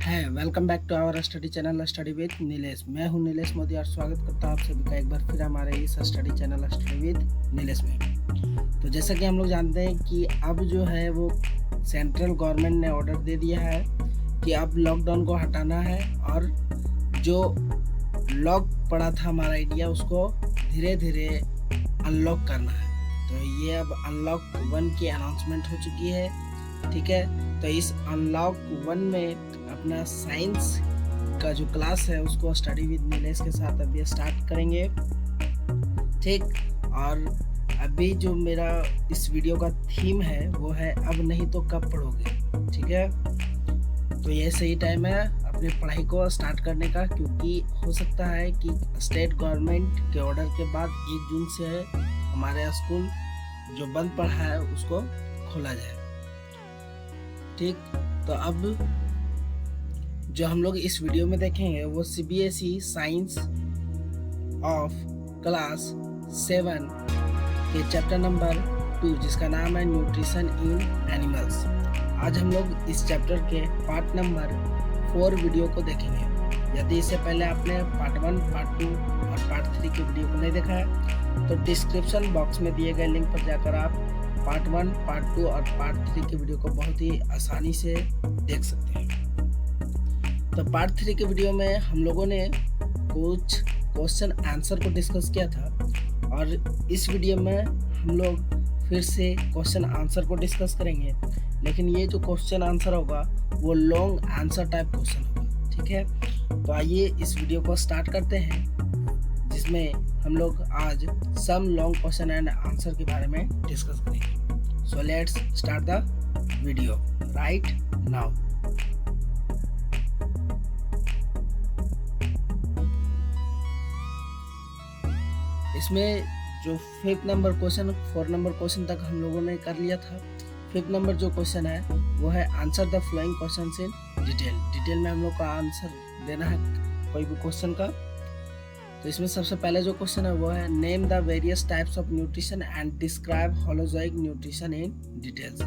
है welcome back to our study channel study with Nilesh. मैं हूं नीलेश मोदी और स्वागत करता हूं आप सभी का एक बार फिर हमारे इस study channel study with Nilesh में। तो जैसा कि हम लोग जानते हैं कि अब जो है वो सेंट्रल गवर्नमेंट ने ऑर्डर दे दिया है कि अब लॉकडाउन को हटाना है और जो लॉक पड़ा था हमारा इंडिया उसको धीरे धीरे अनलॉक करना है। तो ये अब अनलॉक 1 की अनाउंसमेंट हो चुकी है। ठीक है, तो इस अनलॉक 1 में अपना साइंस का जो क्लास है उसको स्टडी विद नीलेश के साथ अभी स्टार्ट करेंगे। ठीक, और अभी जो मेरा इस वीडियो का थीम है वो है अब नहीं तो कब पढ़ोगे। ठीक है, तो ये सही टाइम है अपनी पढ़ाई को स्टार्ट करने का, क्योंकि हो सकता है कि स्टेट गवर्नमेंट के ऑर्डर के बाद 1 जून से हमारे स्कूल जो बंद पड़ा है उसको खोला जाए। ठीक, तो अब जो हम लोग इस वीडियो में देखेंगे वो CBSE साइंस ऑफ क्लास 7 के चैप्टर नंबर 2 जिसका नाम है न्यूट्रिशन इन एनिमल्स। आज हम लोग इस चैप्टर के पार्ट नंबर 4 वीडियो को देखेंगे। यदि इससे पहले आपने पार्ट 1, पार्ट 2 और पार्ट 3 के वीडियो को नहीं देखा है तो डिस्क्रिप्शन बॉक्स में दिए गए लिंक पर जाकर आप पार्ट 1, पार्ट 2 और पार्ट 3 के वीडियो को बहुत ही आसानी से देख सकते हैं। तो पार्ट 3 के वीडियो में हम लोगों ने कुछ क्वेश्चन आंसर को डिस्कस किया था और इस वीडियो में हम लोग फिर से क्वेश्चन आंसर को डिस्कस करेंगे, लेकिन ये जो क्वेश्चन आंसर होगा वो लॉन्ग आंसर टाइप क्वेश्चन होगा। ठीक है, तो आइए इस वीडियो को स्टार्ट करते हैं जिसमें हम लोग आज सम लॉन्ग क्वेश्चन एंड आंसर के बारे में डिस्कस करेंगे। So let's start the video right now. इसमें जो 5th number question 4 number question तक हम लोगों ने कर लिया था। 5th नंबर जो क्वेश्चन है वो है answer the flowing questions in detail में हम लोग का आंसर देना है कोई भी क्वेश्चन का। तो इसमें सबसे पहले जो क्वेश्चन है वो है name the various types of nutrition and describe holozoic nutrition in details.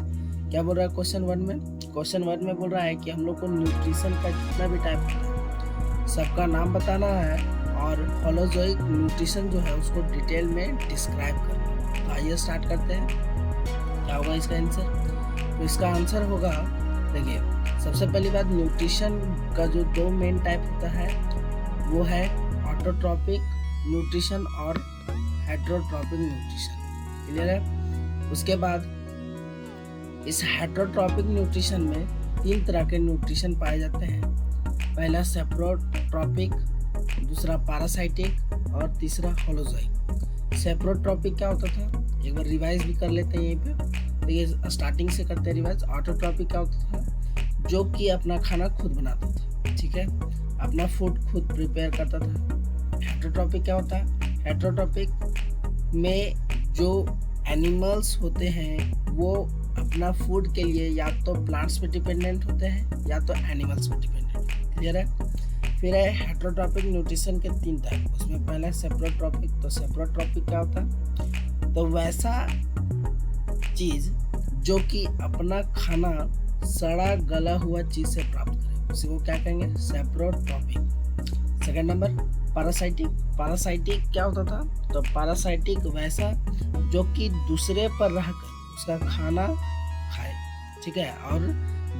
क्या बोल रहा है क्वेश्चन 1 में? क्वेश्चन 1 में बोल रहा है कि हम लोग को न्यूट्रिशन का जितना भी टाइप है सबका नाम बताना है और होलोजोइक न्यूट्रिशन जो है उसको डिटेल में डिस्क्राइब करना है। तो आइए स्टार्ट करते हैं। क्या होगा इसका आंसर? तो इसका आंसर होगा, देखिए सबसे पहली बात, न्यूट्रिशन का जो 2 मेन टाइप होता है वो है ऑटोट्रॉपिक न्यूट्रिशन और हेटेरोट्रॉपिक न्यूट्रिशन। क्लियर है? उसके बाद इस हेटेरोट्रॉपिक न्यूट्रिशन में 3 तरह के न्यूट्रिशन पाए जाते हैं। पहला सेप्रोट्रॉपिक, दूसरा पैरासाइटिक और तीसरा होलोजोइक। सेप्रोट्रॉपिक क्या होता था एक बार रिवाइज भी कर लेते हैं यहीं पे। तो ये स्टार्टिंग से करते हैं रिवाइज। ऑटोट्रॉपिक क्या होता था? जो कि अपना खाना खुद बनाता था। ठीक है, अपना फूड खुद प्रिपेयर करता था। हेटेरोट्रॉपिक क्या होता है? हेटेरोट्रॉपिक में जो एनिमल्स होते हैं वो अपना फूड के लिए या तो प्लांट्स पे डिपेंडेंट होते हैं या तो एनिमल्स पे डिपेंडेंट। क्लियर है? फिर है हेटेरोट्रॉपिक न्यूट्रिशन के 3 टाइप। उसमें पहला है सेप्रोट्रॉपिक। तो सेप्रोट्रॉपिक क्या होता है? तो वैसा चीज जो कि अपना खाना सड़ा गला हुआ चीज से प्राप्त करे उसी को क्या कहेंगे? Saprotrophic. Second number parasitic. Parasitic क्या होता था? तो पैरासाइटिक वैसा जो कि दूसरे पर रहकर उसका खाना खाए। ठीक है, और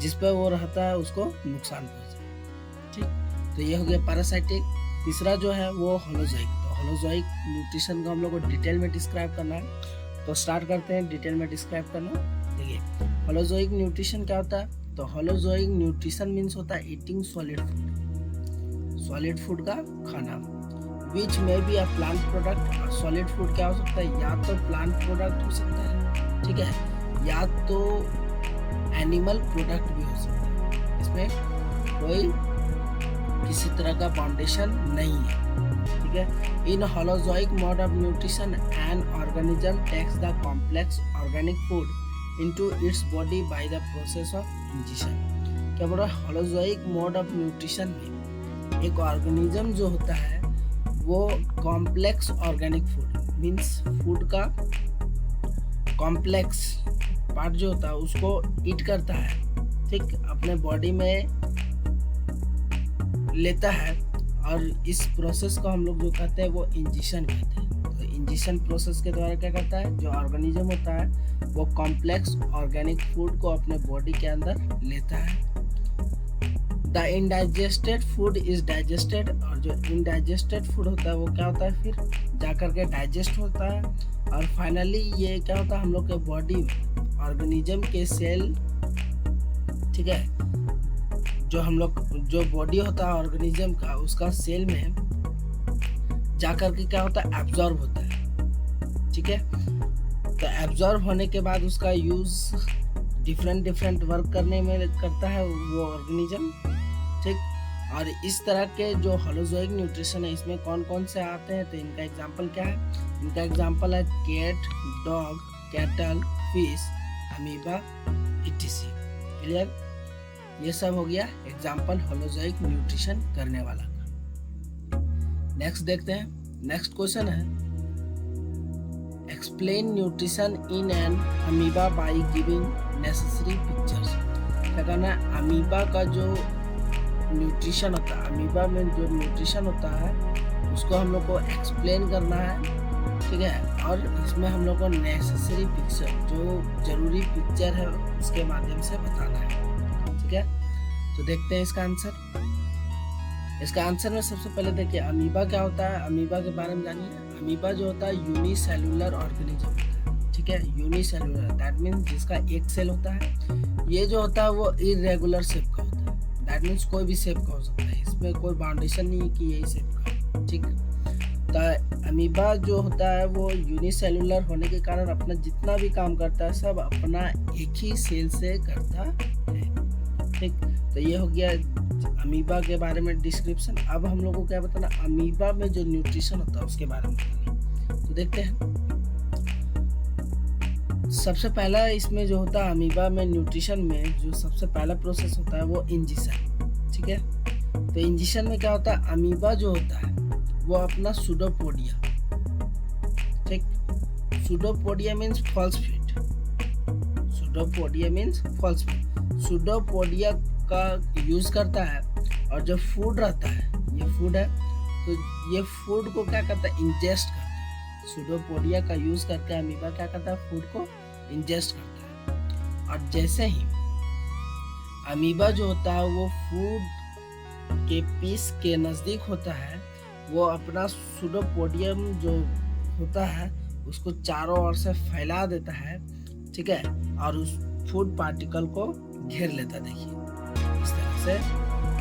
जिस पर वो रहता है उसको नुकसान पहुंचाए। ठीक, तो ये हो गया पैरासाइटिक। तीसरा जो है वो होलोजोइक। तो होलोजोइक न्यूट्रिशन को हम लोग को डिटेल में डिस्क्राइब करना है। तो स्टार्ट करते हैं डिटेल में डिस्क्राइब करना। देखिए होलोजोइक न्यूट्रिशन क्या होता है? तो होलोजोइक न्यूट्रिशन मीन्स होता है eating solid food, solid food का खाना, विच में be a plant product. Solid food क्या हो सकता है? या तो प्लांट प्रोडक्ट हो सकता है, ठीक है, या तो एनिमल प्रोडक्ट भी हो सकता है। इसमें कोई किसी तरह का बाउंडेशन नहीं है। ठीक है, in holozoic mode of nutrition an organism takes the complex organic food into its body by the process of ingestion. क्या बोल रहा है? होलोजोइक मोड ऑफ न्यूट्रिशन में एक ऑर्गेनिज्म जो होता है वो complex organic food means food का कॉम्प्लेक्स पार्ट जो होता है उसको ईट करता है। ठीक, अपने बॉडी में लेता है, और इस प्रोसेस को हम लोग जो कहते हैं वो इंजेक्शन कहते हैं। तो इंजेक्शन प्रोसेस के द्वारा क्या करता है, जो ऑर्गेनिज्म होता है वो कॉम्प्लेक्स ऑर्गेनिक फूड को अपने बॉडी के अंदर लेता है। द इनडाइजेस्टेड फूड इज डाइजेस्टेड, और जो इनडाइजेस्टेड फूड होता है वो क्या होता है, फिर जाकर के डाइजेस्ट होता है, और फाइनली ये क्या होता है, हम लोग के बॉडी में ऑर्गेनिज्म के सेल, ठीक है, जो हम लोग जो बॉडी होता है ऑर्गेनिज्म का, उसका सेल में जाकर के क्या होता है, एब्जॉर्ब होता है, ठीक है। तो एब्जॉर्ब होने के बाद उसका यूज डिफरेंट वर्क करने में करता है वो ऑर्गेनिज्म, ठीक। और इस तरह के जो होलोजोइक न्यूट्रिशन है इसमें कौन कौन से आते हैं, तो इनका एग्जांपल क्या है, इनका एग्जांपल है cat, dog, cattle, fish, amoeba, etc. Clear, ये सब हो गया एग्जांपल होलोजोइक न्यूट्रिशन करने वाला। नेक्स्ट देखते हैं, नेक्स्ट क्वेश्चन है explain nutrition in an amoeba by giving necessary pictures. क्या करना है, अमीबा का जो न्यूट्रिशन होता है, अमीबा में जो न्यूट्रिशन होता है उसको हम लोग को एक्सप्लेन करना है, ठीक है। और इसमें हम लोग को नेसेसरी पिक्चर, जो जरूरी पिक्चर है उसके माध्यम से बताना है, ठीक है। तो देखते हैं इसका आंसर। इसका आंसर में सबसे पहले देखिए अमीबा क्या होता है, अमीबा के बारे में जानिए। अमीबा जो होता है यूनिसेलुलर ऑर्गेनिज्म होता है, ठीक है, यूनिसेलुलर, दैट मीन्स जिसका एक सेल होता है। ये जो होता है वो इरेगुलर शेप का होता है, दैट मीन्स कोई भी शेप का हो सकता है, इसमें कोई बाउंडेशन नहीं है कि यही शेप का, ठीक। तो अमीबा जो होता है वो यूनिसेलुलर होने के कारण अपना जितना भी काम करता है सब अपना एक ही सेल से करता है, ठीक। तो ये हो गया अमीबा के बारे में डिस्क्रिप्शन। अब हम लोग को क्या बताना, अमीबा में जो न्यूट्रिशन होता है उसके बारे में बताना। तो देखते हैं, सबसे पहला इसमें जो होता है अमीबा में न्यूट्रिशन में जो सबसे पहला प्रोसेस होता है वो इंजेक्शन, ठीक है। तो इंजेक्शन में क्या होता है, अमीबा जो होता है वो अपना सुडोपोडिया, ठीक, pseudopodia means false feet, pseudopodia means false feet, pseudopodia का यूज करता है, और जो फूड रहता है, ये फूड है, तो ये फूड को क्या करता है, इंजेस्ट करता है। सुडोपोडिया का यूज करके अमीबा क्या करता है, फूड को इंजेस्ट करता है। और जैसे ही अमीबा जो होता है वो फूड के पीस के नजदीक होता है, वो अपना सुडोपोडियम जो होता है उसको चारों ओर से फैला देता है, ठीक है, और उस फूड पार्टिकल को घेर लेता है। देखिए इस तरह से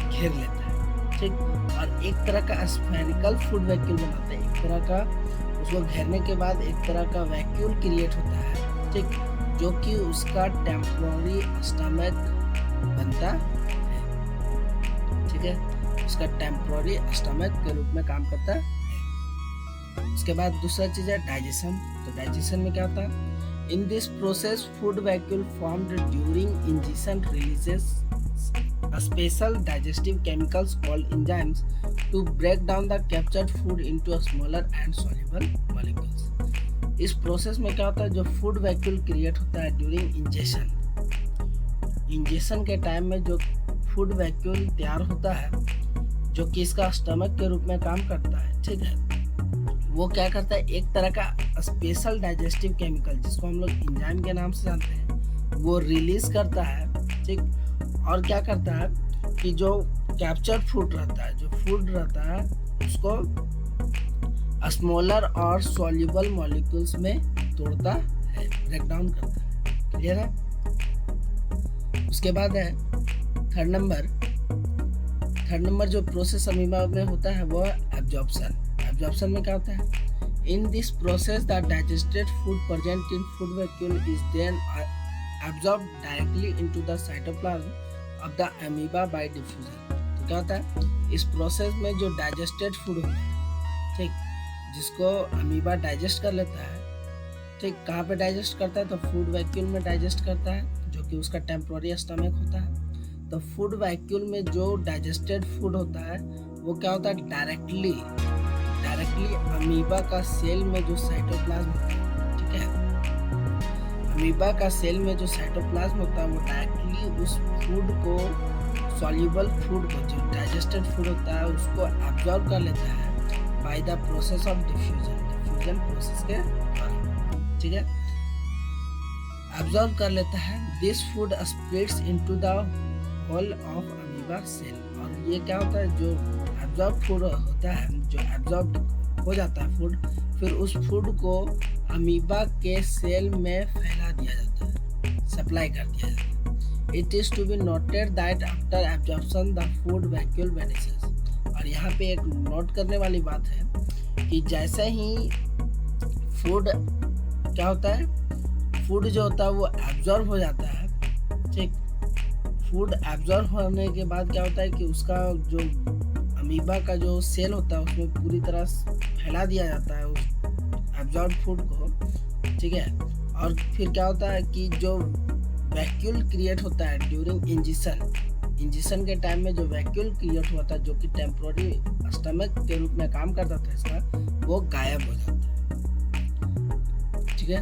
घेर लेता है, ठीक। और एक तरह का स्फेरिकल फूड वैक्यूल बनाता है, एक तरह का, उसको घेरने के बाद एक तरह का वैक्यूल क्रिएट होता है, ठीक, जो कि उसका टेम्पोररी स्टमक बनता है, ठीक है, उसका टेम्पोररी स्टमक के रूप में काम करता है। उसके बाद दूसरा चीज है डाइजेशन। तो डाइजेशन में क्या होता है, in this process food vacuole formed during ingestion releases a special digestive chemicals called enzymes to break down the captured food into a smaller and soluble molecules। इस प्रोसेस में क्या होता है, जो फूड वैक्यूल क्रिएट होता है during ingestion, ingestion के time में जो फूड वैक्यूल तैयार होता है जो कि इसका स्टमक के रूप में काम करता है, ठीक है, वो क्या करता है, एक तरह का स्पेशल डाइजेस्टिव केमिकल जिसको हम लोग एंजाइम के नाम से जानते हैं वो रिलीज करता है, ठीक। और क्या करता है कि जो कैप्चर्ड फूड रहता है, जो फूड रहता है उसको स्मॉलर और सॉल्युबल मॉलिक्यूल्स में तोड़ता है, ब्रेक डाउन करता है। क्लियर है। उसके बाद है थर्ड नंबर जो प्रोसेस अमीबा में होता है वो एब्जॉर्प्शन। एब्जॉर्प्शन में क्या होता है, in this process the digested food present in food vacuole is then absorbed directly into the cytoplasm of the amoeba by diffusion। तो क्या होता है, इस प्रोसेस में जो डाइजेस्टेड फूड होता है, ठीक, जिसको अमीबा डाइजेस्ट कर लेता है, ठीक, कहाँ पे डाइजेस्ट करता है, तो फूड वैक्यूल में डाइजेस्ट करता है जो कि उसका टेम्पोररी स्टमक होता है। तो फूड वैक्यूल में जो डाइजेस्टेड फूड होता है वो क्या होता है, डायरेक्टली अमीबा का सेल में जो साइटोप्लाज्म होता है, ठीक है, अमीबा का सेल में जो साइटोप्लाज्म होता है वो डायरेक्टली उस फूड को सॉल्युबल फूड को, जो डाइजेस्टेड फूड होता है उसको एब्जॉर्ब कर लेता है by the process of diffusion process के द्वारा, ठीक है, एब्जॉर्ब कर लेता है। This food splits into the whole of amoeba cell. और ये क्या होता है, जो एब्जॉर्ब फूड होता है, जो एब्जॉर्ब हो जाता है फूड, फिर उस फूड को अमीबा के सेल में फैला दिया जाता है, सप्लाई कर दिया जाता है। It is to be noted that after absorption the food vacuole vanishes. और यहाँ पे एक नोट करने वाली बात है कि जैसे ही फूड क्या होता है, फूड जो होता है वो एब्जॉर्ब हो जाता है, ठीक, फूड एब्जॉर्ब होने के बाद क्या होता है कि उसका जो अमीबा का जो सेल होता है उसमें पूरी तरह फैला दिया जाता है उस एब्जॉर्ब फूड को, ठीक है। और फिर क्या होता है कि जो वैक्यूल क्रिएट होता है ड्यूरिंग इंजेक्शन के टाइम में जो वैक्यूल क्रिएट हुआ था, जो कि टेम्पोररी स्टमक के रूप में काम करता था इसका, वो गायब हो जाता है, ठीक है।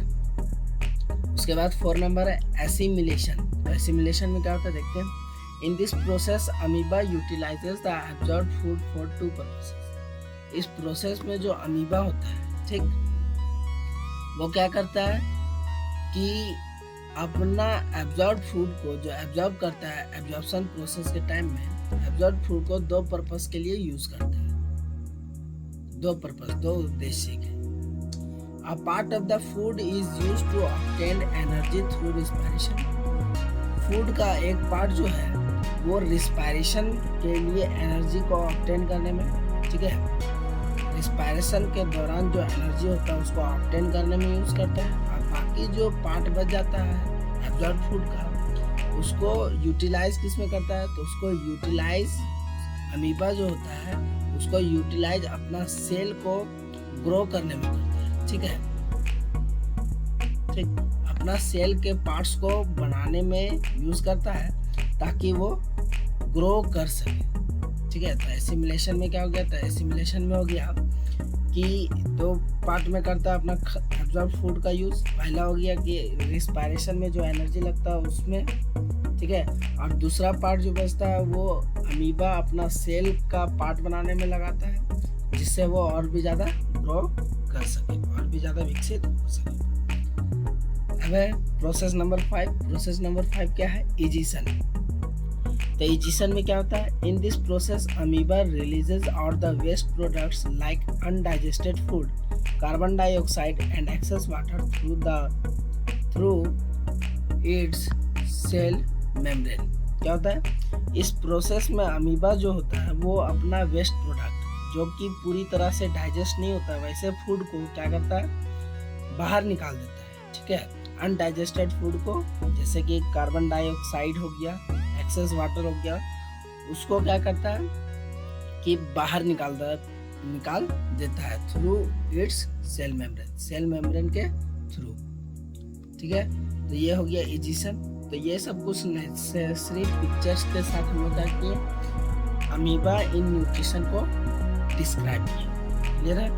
उसके बाद 4 नंबर है एसिमिलेशन। एसिमिलेशन में क्या होता है देखते हैं। इन this process amoeba utilises the absorb food for 2 purposes. इस प्रोसेस में जो अमीबा होता है, ठीक, वो क्या करता है कि अपना एब्जॉर्ब फूड को, जो एब्जॉर्ब करता है एब्जॉर्प्शन प्रोसेस के टाइम में, एब्जॉर्ब फूड को 2 पर्पस के लिए यूज करता है, 2 उद्देश्य के। A part of the food is used to obtain energy through respiration. Food का एक पार्ट जो है वो रिस्पायरेशन के लिए एनर्जी को ऑब्टेन करने में, ठीक है, रिस्पायरेशन के दौरान जो एनर्जी होता है उसको ऑब्टेन करने में यूज करता है। और बाकी जो पार्ट बच जाता है एब्जॉर्ब फूड का, उसको यूटिलाइज किस में करता है, तो उसको यूटिलाइज अमीबा जो होता है उसको यूटिलाइज अपना सेल को ग्रो करने में करता है, ठीक है, ठीक, अपना सेल के पार्ट्स को बनाने में यूज करता है ताकि वो ग्रो कर सके, ठीक है। तो एसिमिलेशन में क्या हो गया, तो एसिमिलेशन में हो गया कि 2 पार्ट में करता है अपना एब्जॉर्ब फूड का यूज। पहला हो गया कि रिस्पायरेशन में जो एनर्जी लगता है उसमें, ठीक है, और दूसरा पार्ट जो बचता है वो अमीबा अपना सेल का पार्ट बनाने में लगाता है, जिससे वो और भी ज़्यादा ग्रो कर सके, और भी ज़्यादा विकसित हो सके। अब प्रोसेस नंबर 5। प्रोसेस नंबर 5 क्या है, इजिशन। तो इजिशन में क्या होता है, in this process amoeba releases out the waste products like undigested food, carbon dioxide and excess water through its cell membrane. क्या होता है, इस प्रोसेस में अमीबा जो होता है वो अपना वेस्ट प्रोडक्ट जो कि पूरी तरह से डाइजेस्ट नहीं होता है वैसे फूड को क्या करता है, बाहर निकाल देता है, ठीक है। अनडाइजेस्टेड फूड को, जैसे कि कार्बन डाइऑक्साइड हो गया, एक्सेस वाटर हो गया, उसको क्या करता है कि बाहर निकाल देता है थ्रू इट्स सेल मेम्ब्रेन के थ्रू, ठीक है। तो ये हो गया इजिशन। तो ये सब कुछ सिर्फ पिक्चर्स के साथ हम लोग क्या किए, अमीबा इन न्यूट्रिशन को डिस्क्राइब किए। क्लियर है।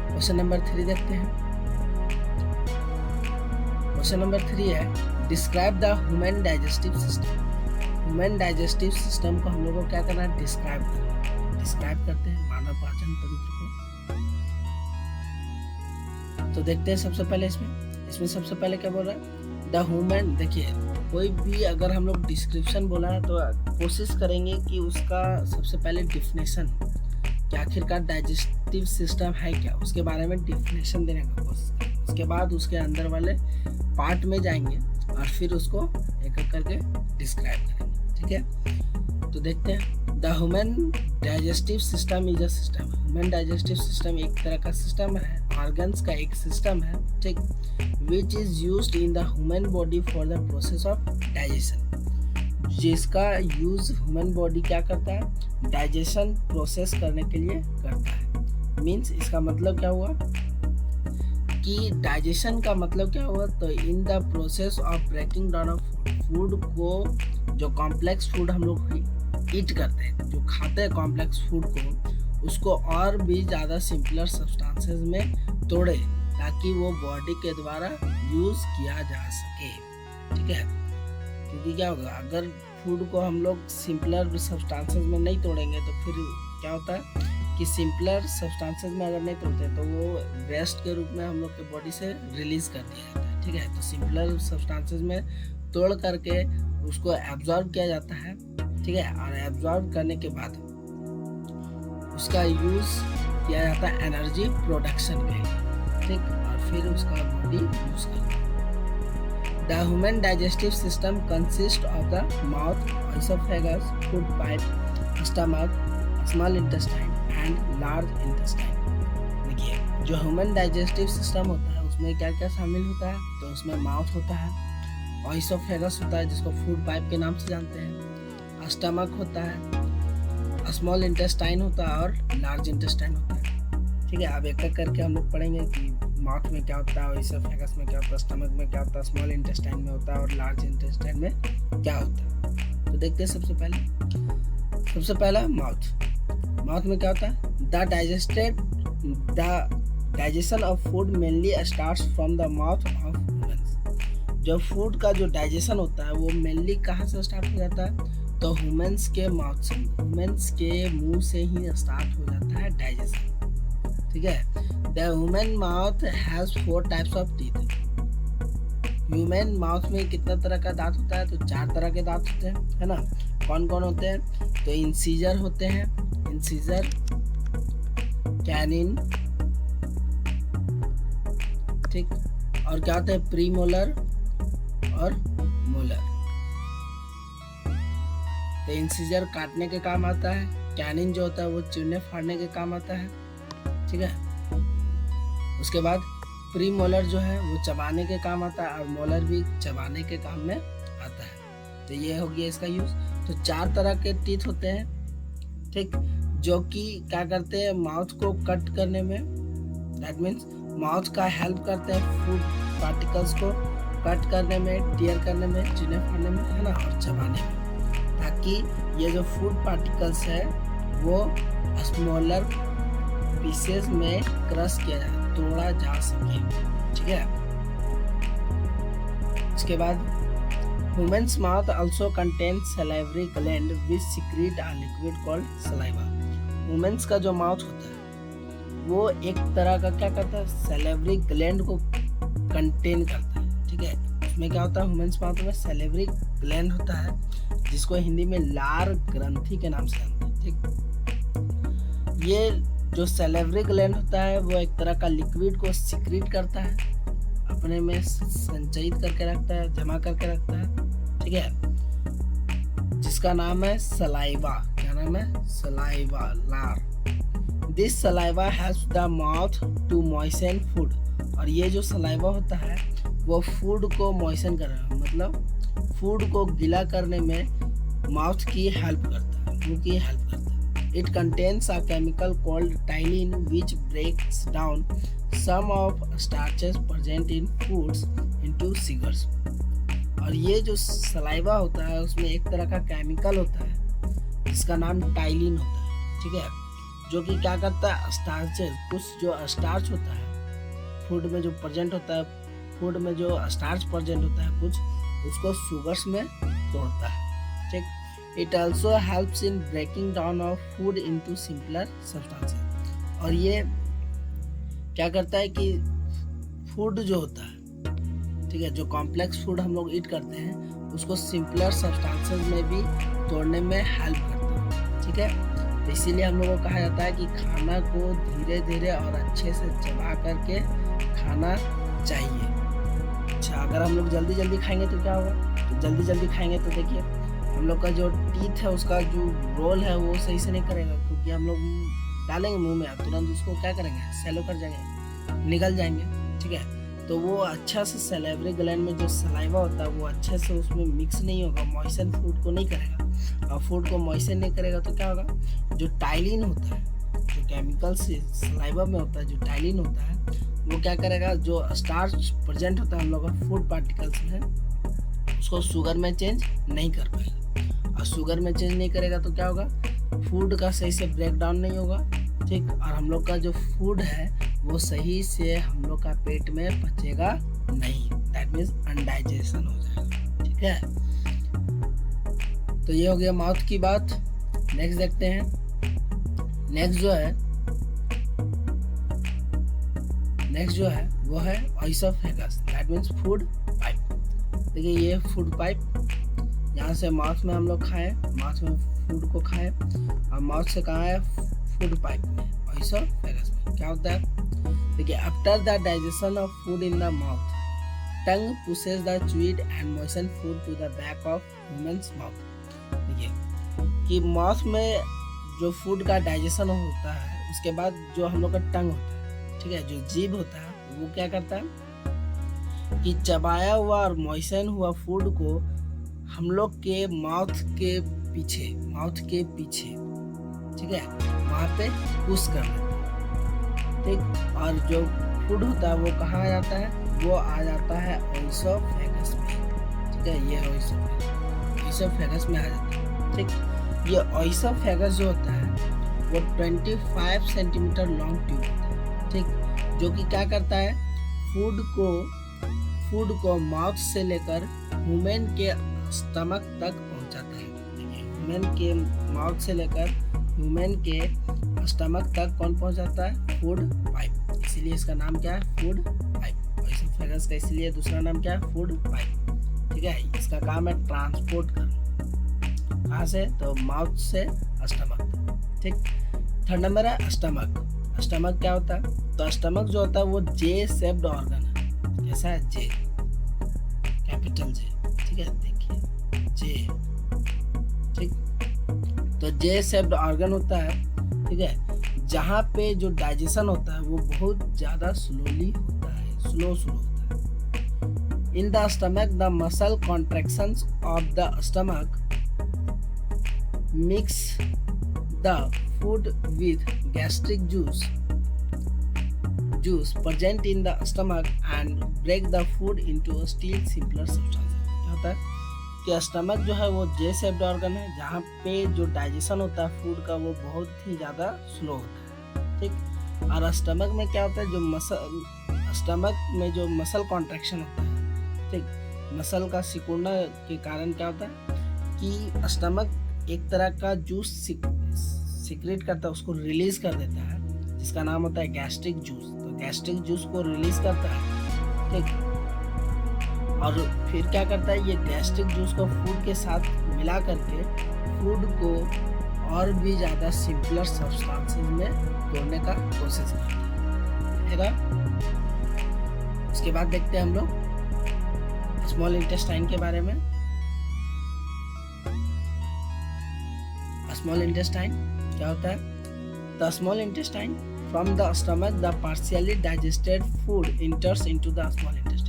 क्वेश्चन नंबर 3 देखते हैं। क्वेश्चन नंबर 3 है describe the human digestive system. Human digestive system को हम लोग को क्या करना है, डिस्क्राइब करते हैं मानव पाचन तंत्र को। तो देखते हैं सबसे पहले इसमें सबसे पहले क्या बोल रहा है, द ह्यूमन। देखिए कोई भी अगर हम लोग डिस्क्रिप्शन बोला है तो कोशिश करेंगे कि उसका सबसे पहले डिफिनेशन कि आखिरकार डाइजेस्टिव सिस्टम है क्या, उसके बारे में डिफिनेशन देने का कोशिश करेंगे। उसके बाद उसके अंदर वाले पार्ट में जाएंगे और फिर उसको एक एक करके डिस्क्राइब करेंगे, ठीक है। तो देखते हैं, the human digestive system is a system. Human digestive system एक तरह का सिस्टम है, ऑर्गन्स का एक सिस्टम है, ठीक, which is used in the human body for the process of digestion, जिसका यूज ह्यूमन बॉडी क्या करता है, डाइजेशन प्रोसेस करने के लिए करता है। मीन्स इसका मतलब क्या हुआ कि डाइजेशन का मतलब क्या हुआ, तो in the process of breaking down of food को, जो कॉम्प्लेक्स फूड हम लोग ईट करते हैं, जो खाते हैं कॉम्प्लेक्स फूड को, उसको और भी ज़्यादा सिंपलर सब्सटेंसेस में तोड़े ताकि वो बॉडी के द्वारा यूज किया जा सके, ठीक है। क्योंकि क्या होगा, अगर फूड को हम लोग सिंपलर सब्सटेंसेस में नहीं तोड़ेंगे तो फिर क्या होता है कि सिंपलर सब्सटेंसेस में अगर नहीं तोड़ते तो वो वेस्ट के रूप में हम लोग के बॉडी से रिलीज कर दिया जाता है। ठीक है, तो सिंपलर सब्सटेंसेस में तोड़ करके उसको एब्जॉर्ब किया जाता है। ठीक है, और एब्जॉर्ब करने के बाद उसका यूज किया जाता है एनर्जी प्रोडक्शन के लिए। ठीक, और फिर उसका बॉडी यूज करता है। The human digestive system consists of the mouth, esophagus, food pipe, stomach, small intestine and large intestine। देखिए, जो ह्यूमन डाइजेस्टिव सिस्टम होता है उसमें क्या क्या शामिल होता है, तो उसमें माउथ होता है, ऑइसोफेगस होता है जिसको फूड पाइप के नाम से जानते हैं, स्टमक होता है, स्मॉल इंटेस्टाइन होता है और लार्ज इंटेस्टाइन होता है। ठीक है, अब एक एक करके हम लोग पढ़ेंगे कि माउथ में क्या होता है, ऑइसोफेगस में क्या होता है, स्टमक में क्या होता है, स्मॉल इंटेस्टाइन में होता है और लार्ज इंटेस्टाइन में क्या होता है। तो देखते हैं सबसे पहला माउथ में क्या होता है, the digestion of food mainly starts from the mouth of humans. जब फूड का जो डाइजेशन होता है वो मेनली कहाँ से स्टार्ट हो जाता है, तो ह्यूमंस के माउथ से, ह्यूमंस के मुंह से ही स्टार्ट हो जाता है डाइजेशन। ठीक है, the human mouth has 4 types of teeth. Human mouth में कितना तरह का दांत होता है, तो 4 तरह के दांत होते हैं, है ना। कौन कौन होते हैं, तो इंसीजर होते हैं, इंसीजर, कैनिन, ठीक, और क्या होता है प्रीमोलर और मोलर। तो इंसीजर काटने के काम आता है, कैनिन जो होता है वो चीरने फाड़ने के काम आता है। ठीक है, उसके बाद प्रीमोलर जो है वो चबाने के काम आता है और मोलर भी चबाने के काम में आता है। तो ये हो गया इसका यूज। तो 4 तरह के टीथ होते हैं, ठीक, जो कि क्या करते हैं माउथ को कट करने में, दैट मीन्स माउथ का हेल्प करते हैं फूड पार्टिकल्स को कट करने में, टीयर करने में, चीरने फाड़ने में, है ना, और चबाने में, ताकि ये जो फूड पार्टिकल्स है वो स्मॉलर पीसेस में क्रश किया जाए, तोड़ा जा सके। ठीक है, इसके बाद humans mouth also contains salivary gland which secret a liquid called saliva. Humans का जो माउथ होता है वो एक तरह का क्या करता है, सलाइवरी ग्लैंड को कंटेन करता है। ठीक है, उसमें क्या होता है, ह्यूमन्स माउथ में सलाइवरी ग्लैंड होता है जिसको हिंदी में लार ग्रंथि के नाम से जानते हैं। ठीक, ये जो सैलिवरी ग्लैंड होता है वो एक तरह का लिक्विड को सिक्रीट करता है, अपने में संचयित करके रखता है, जमा करके रखता है। ठीक है, जिसका नाम है सलाइवा। क्या नाम है, सलाइवा, लार। This saliva helps the mouth to moisten food. और ये जो सलाइवा होता है वो फूड को मॉइस्चन कर रहा है, मतलब फूड को गीला करने में माउथ की हेल्प करता है, मुंह की हेल्प करता है। It contains a chemical called ptyalin which breaks down some of starches present in foods into sugars। और ये जो सलाइवा होता है उसमें एक तरह का केमिकल होता है जिसका नाम टाइलिन होता है। ठीक है, जो कि क्या करता है, स्टार्चेस, कुछ जो स्टार्च होता है फूड में जो प्रेजेंट होता है, फूड में जो स्टार्च प्रेजेंट होता है कुछ, उसको शुगर्स में तोड़ता है। ठीक, It also helps in breaking down of food into simpler substances। और ये क्या करता है कि फूड जो होता है, ठीक है, जो कॉम्प्लेक्स फूड हम लोग ईट करते हैं उसको सिंपलर सब्सटेंसेस में भी तोड़ने में हेल्प करता है। ठीक है, तो इसीलिए हम लोगों को कहा जाता है कि खाना को धीरे धीरे और अच्छे से चबा करके खाना चाहिए। अच्छा, अगर हम लोग जल्दी जल्दी खाएंगे तो क्या होगा, तो जल्दी जल्दी खाएंगे तो देखिए हम लोग का जो टीथ है उसका जो रोल है वो सही से नहीं करेगा, क्योंकि हम लोग डालेंगे मुंह में तुरंत उसको क्या करेंगे, सेलो कर जाएंगे, निकल जाएंगे। ठीक है, तो वो अच्छा से सैलिवरी ग्लैंड में जो सलाइवा होता है वो अच्छे से उसमें मिक्स नहीं होगा, मॉइस्चन फूड को नहीं करेगा। और फूड को मॉइस्चन नहीं करेगा तो क्या होगा, जो टाइलिन होता है, जो केमिकल से सलाइवा में होता है, जो टाइलिन होता है वो क्या करेगा, जो स्टार्च प्रेजेंट होता है हम लोग का फूड पार्टिकल्स में, उसको शुगर में चेंज नहीं कर पाएगा। और शुगर में चेंज नहीं करेगा तो क्या होगा, फूड का सही से ब्रेक डाउन नहीं होगा। ठीक, और हम लोग का जो फूड है वो सही से हम लोग का पेट में पचेगा नहीं, दैट मीन्स अनडाइजेशन हो जाएगा। ठीक है, तो ये हो गया माउथ की बात। नेक्स्ट देखते हैं। नेक्स्ट जो है वो है oesophagus, that means food pipe. देखिए ये फूड पाइप, यहाँ से माउथ में हम लोग खाएं, माउथ में फूड को खाएं, और माउथ से कहाँ है, फूड पाइप में, ओइसोफेगस में। क्या होता है, देखिए after the digestion of food in the mouth, tongue pushes the chewed and moisten food to the back of humans mouth. देखिए कि माउथ में जो फूड का डाइजेशन होता है, उसके बाद जो हम लोग का टंग होता है, ठीक है, जो जीभ होता है, वो क्या करता है कि चबाया हुआ और मॉइस्चन हुआ फूड को हम लोग के माउथ के पीछे, ठीक है, वहाँ पे पुश कर देता है, ठीक। और जो फूड होता है वो कहाँ आ जाता है, वो आ जाता है ओइसोफेगस में, ठीक है, ये ओइसोफेगस में आ जाता है, ठीक। ये ओइसोफेगस जो होता है वो 25 सेंटीमीटर लॉन्ग ट्यूब होता है, ठीक, जो कि क्या करता है, फूड को माउथ से लेकर ह्यूमन के स्टमक तक पहुंचाता है। ह्यूमन के माउथ से लेकर ह्यूमन के स्टमक तक कौन पहुंचाता है, फूड पाइप। इसीलिए इसका नाम क्या है, फूड पाइप। ओइसोफेगस का इसलिए दूसरा नाम क्या है, फूड पाइप, ठीक है। इसका काम है ट्रांसपोर्ट करना, कहाँ से, तो माउथ से स्टमक तक, ठीक। थर्ड नंबर है स्टमक। स्टमक क्या होता है, तो स्टमक जो होता है वो जे शेप्ड ऑर्गन है। कैसा है, जे, कैपिटल जे, ठीक है, देखिए जे, ठीक। तो जे शेप्ड ऑर्गन होता है, ठीक है, जहाँ पे जो डाइजेशन होता है वो बहुत ज़्यादा स्लोली होता है, स्लो होता है। In the stomach the muscle contractions of the stomach mix the food with gastric juice present in the stomach and break the food into a still simpler substance। क्या होता है कि स्टमक जो है वो जे शेप्ड ऑर्गन है, जहाँ पे जो डाइजेशन होता है फूड का वो बहुत ही ज़्यादा स्लो होता है, ठीक। और स्टमक में क्या होता है, स्टमक में जो मसल कॉन्ट्रैक्शन होता है, ठीक, मसल का सिकुड़ना के कारण क्या होता है कि स्टमक एक तरह का जूस सिक्रेट करता है, उसको रिलीज कर देता है, जिसका नाम होता है गैस्ट्रिक जूस। तो गैस्ट्रिक जूस को रिलीज करता है, ठीक। और फिर क्या करता है, ये गैस्ट्रिक जूस को फूड के साथ मिला करके फूड को और भी ज़्यादा सिंपलर सब्सटेंसेस में तोड़ने का कोशिश करता है। उसके बाद देखते हैं हम लोग स्मॉल इंटेस्टाइन के बारे में। स्मॉल इंटेस्टाइन क्या होता है, the small intestine from the stomach the partially digested food इंटर्स into the small intestine.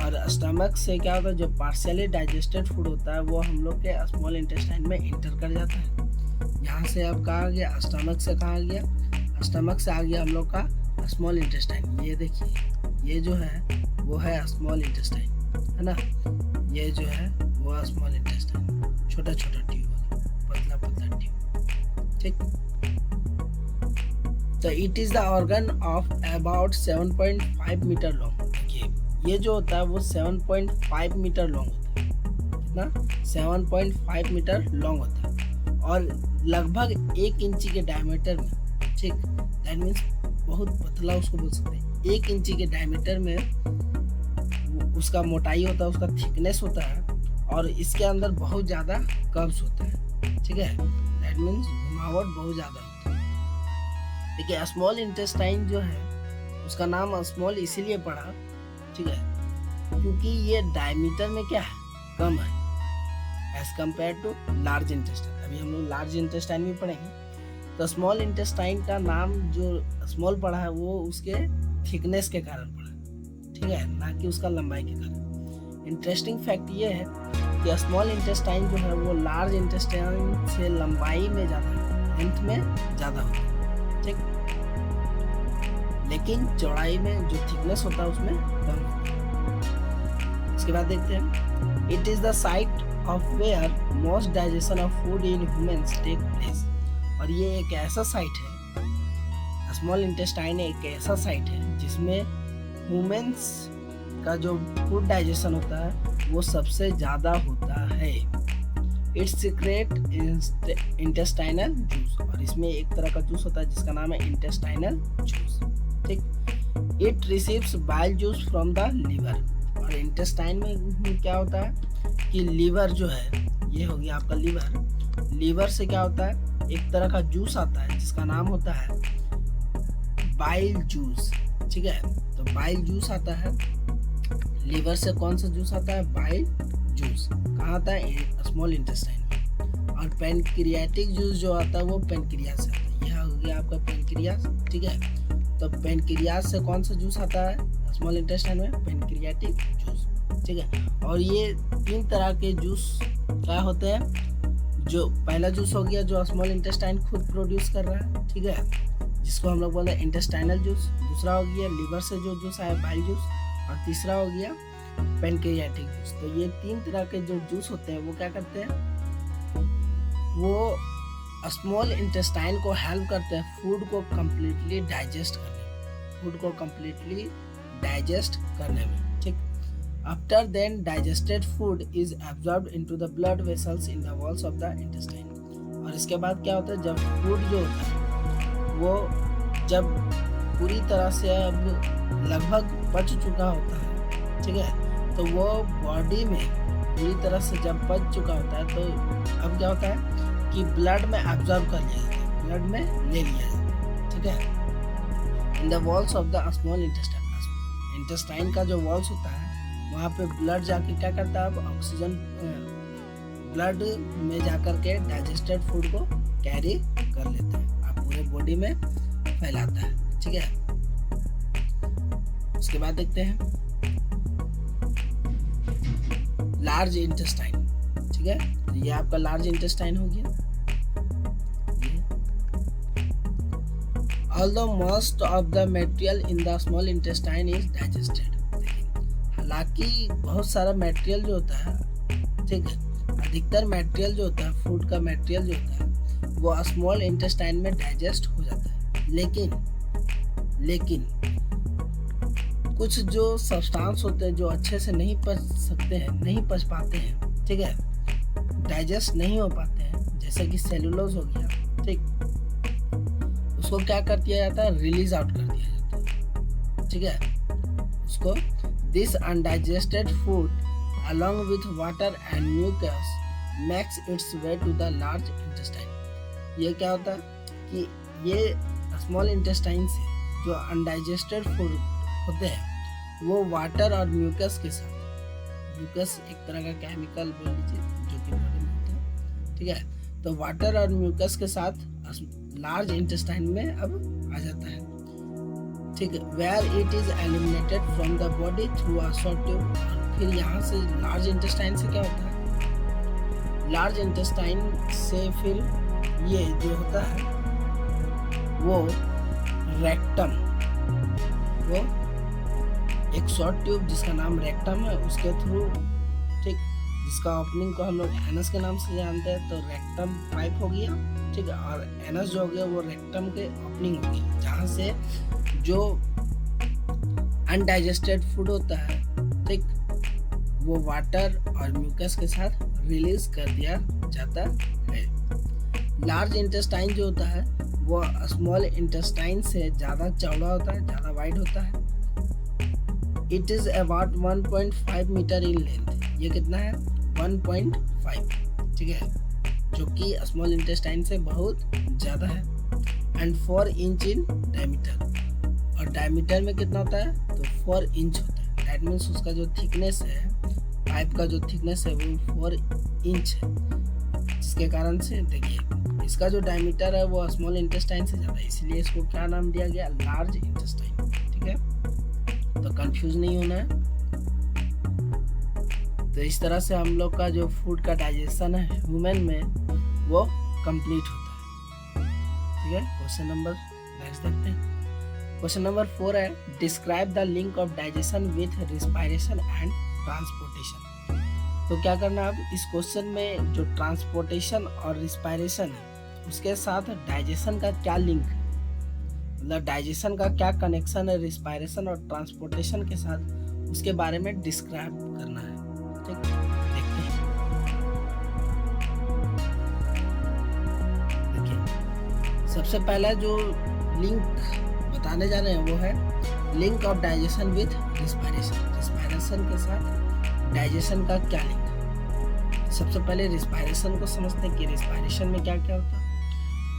और स्टमक से क्या होता है, जो पार्शियली डाइजेस्टेड फूड होता है वो हम लोग के स्मॉल इंटेस्टाइन में इंटर कर जाता है। यहाँ से अब कहाँ आ गया, स्टमक से कहाँ आ गया, स्टमक से आ गया हम लोग का स्मॉल इंटेस्टाइन। ये देखिए ये जो है वो है स्मॉल इंटेस्टाइन, है ना, ये जो है वो स्मॉल इंटेस्टाइन, छोटा छोटा ट्यूब वाला, पतला ट्यूब, ठीक। तो it is the organ of about 7.5 metre long. देखिए ये जो होता है वो 7.5 मीटर लॉन्ग होता है, कितना, 7.5 मीटर लॉन्ग होता है, और लगभग 1 इंची के डायमीटर में, ठीक, दैट मीन्स बहुत पतला उसको बोल सकते हैं। 1 इंची के डायमीटर में उसका मोटाई होता है, उसका थिकनेस होता है, और इसके अंदर बहुत ज़्यादा कर्व्स होता है, ठीक है, दैट मीन्स घुमावट बहुत ज़्यादा होता है। देखिए स्मॉल इंटेस्टाइन जो है उसका नाम स्मॉल इसीलिए पड़ा, ठीक है, क्योंकि ये डायमीटर में क्या है, कम है as compared to large intestine. अभी हम लोग लार्ज इंटेस्टाइन भी पढ़ेंगे। तो स्मॉल इंटेस्टाइन का नाम जो स्मॉल पड़ा है वो उसके थिकनेस के कारण पड़ा, ठीक है, ना कि उसका लंबाई के कारण। इंटरेस्टिंग फैक्ट ये है कि स्मॉल इंटेस्टाइन जो है वो लार्ज इंटेस्टाइन से लंबाई में ज़्यादा, लेंथ में ज़्यादा होता है, ठीक, लेकिन चौड़ाई में जो थिकनेस होता है उसमें कम होता है। इसके बाद देखते हैं, it is the site of where most digestion of food in humans take place. और ये एक ऐसा साइट है, स्मॉल इंटेस्टाइन एक ऐसा साइट है जिसमें ह्यूमंस का जो फूड डाइजेशन होता है वो सबसे ज़्यादा होता है। इट्स सीक्रेट इंटेस्टाइनल जूस, और इसमें एक तरह का जूस होता है जिसका नाम है इंटेस्टाइनल जूस। ठीक, it receives bile juice from the liver, और इंटेस्टाइन में क्या होता है कि लीवर जो है, ये हो गया आपका लीवर, लीवर से क्या होता है एक तरह का जूस आता है जिसका नाम होता है बाइल जूस। ठीक है, तो बाइल जूस आता है लीवर से। कौन सा जूस आता है? Bile juice. कहाँ आता है? स्मॉल इंटेस्टाइन में। और पेनक्रियाटिक जूस जो आता है वो पेनक्रियास से आता है। यह हो गया आपका पेनक्रियास। ठीक है, तो पेनक्रियास से कौन सा जूस आता है स्मॉल इंटेस्टाइन में? Pancreatic juice. ठीक है, और ये 3 तरह के जूस क्या होते हैं? जो पहला जूस हो गया जो स्मॉल इंटेस्टाइन खुद प्रोड्यूस कर रहा है, ठीक है, जिसको हम लोग बोलते हैं इंटेस्टाइनल जूस। दूसरा हो गया लीवर से जो जूस आया बाइल जूस, और तीसरा हो गया पेनक्रियाटिक जूस। तो ये 3 तरह के जो जूस होते हैं वो क्या करते हैं? वो स्मॉल इंटेस्टाइन को हेल्प करते हैं फूड को कम्प्लीटली डाइजेस्ट करने में। ठीक, after then digested food is absorbed into the blood vessels in the walls of the intestine. और इसके बाद क्या होता है? जब फूड जो होता है वो जब पूरी तरह से अब लगभग पच चुका होता है, ठीक है, तो वो बॉडी में पूरी तरह से जब पच चुका होता है तो अब क्या होता है कि ब्लड में एब्जॉर्ब कर लिया जाता है, ब्लड में ले लिया जाता है। ठीक है, इन the walls of the small intestine का जो वॉल्स होता है वहाँ पे ब्लड जाके क्या करता है? अब ऑक्सीजन ब्लड में जाकर के डाइजेस्टेड फूड को कैरी कर लेता है, आप पूरे बॉडी में फैलाता है। ठीक है, उसके बाद देखते हैं लार्ज इंटेस्टाइन। ठीक है, तो ये आपका लार्ज इंटेस्टाइन हो गया। Although most of the material in the small intestine is digested, हालांकि बहुत सारा मटेरियल जो होता है, ठीक है, अधिकतर मटेरियल जो होता है फूड का मटेरियल जो होता है वो स्मॉल इंटेस्टाइन में डाइजेस्ट हो जाता है, लेकिन कुछ जो सब्सटेंस होते हैं जो अच्छे से नहीं पच सकते हैं, नहीं पच पाते हैं, ठीक है, डाइजेस्ट नहीं हो पाते हैं, जैसे कि सेलुलोज हो गया, ठीक, उसको क्या कर दिया जाता है? रिलीज आउट कर दिया जाता है। ठीक है, उसको this undigested food along with water and mucus makes its way to the large intestine। ये क्या होता है कि ये स्मॉल इंटेस्टाइन से जो अनडाइजेस्टेड फूड होते हैं वो वाटर और म्यूकस के साथ, म्यूकस एक तरह का केमिकल बोल लीजिए जो कि बॉडी में होता है, ठीक है, तो वाटर और म्यूकस के साथ लार्ज इंटेस्टाइन में अब आ जाता है। ठीक है, where it is eliminated from the body through a short tube. फिर यहाँ से लार्ज इंटेस्टाइन से क्या होता है? लार्ज इंटेस्टाइन से फिर ये जो होता है वो रेक्टम, वो एक शॉर्ट ट्यूब जिसका नाम रेक्टम है उसके थ्रू, ठीक, जिसका ओपनिंग को हम लोग एनस के नाम से जानते हैं, तो रेक्टम पाइप हो गया, ठीक है, और एनस जो हो गया वो रेक्टम के ओपनिंग हो गई, जहाँ से जो अनडाइजेस्टेड फूड होता है, ठीक, वो वाटर और म्यूकस के साथ रिलीज कर दिया जाता है। लार्ज इंटेस्टाइन जो होता है वो स्मॉल इंटेस्टाइन से ज़्यादा चौड़ा होता है, ज़्यादा वाइड होता है। It is about 1.5 metre in length. ये कितना है? 1.5, ठीक है, जो कि स्मॉल इंटेस्टाइन से बहुत ज़्यादा है। एंड 4 इंच इन डायमीटर, और डायमीटर में कितना होता है? तो 4 इंच होता है। दैट मीन्स उसका जो थिकनेस है, पाइप का जो थिकनेस है वो 4 इंच है, जिसके कारण से देखिए इसका जो डायमीटर है वो स्मॉल इंटेस्टाइन से ज़्यादा है, इसलिए इसको क्या नाम दिया गया? Large intestine. ठीक है, तो कंफ्यूज नहीं होना है। तो इस तरह से हम लोग का जो फूड का डाइजेशन है ह्यूमन में वो कंप्लीट होता है। ठीक है, क्वेश्चन नंबर नेक्स्ट देखते हैं। क्वेश्चन नंबर 4 है, describe the link of digestion with respiration and transportation. तो क्या करना है अब इस क्वेश्चन में, जो ट्रांसपोर्टेशन और रिस्पायरेशन है उसके साथ डाइजेशन का क्या लिंक है, मतलब डाइजेशन का क्या कनेक्शन है रिस्पायरेशन और ट्रांसपोर्टेशन के साथ, उसके बारे में डिस्क्राइब करना है। ठीक, देखते हैं। सबसे पहला जो लिंक बताने जा रहे हैं वो है link of digestion with respiration. Respiration के साथ डाइजेशन का क्या लिंक है। सबसे पहले रिस्पायरेशन को समझते हैं कि रिस्पायरेशन में क्या क्या होता है।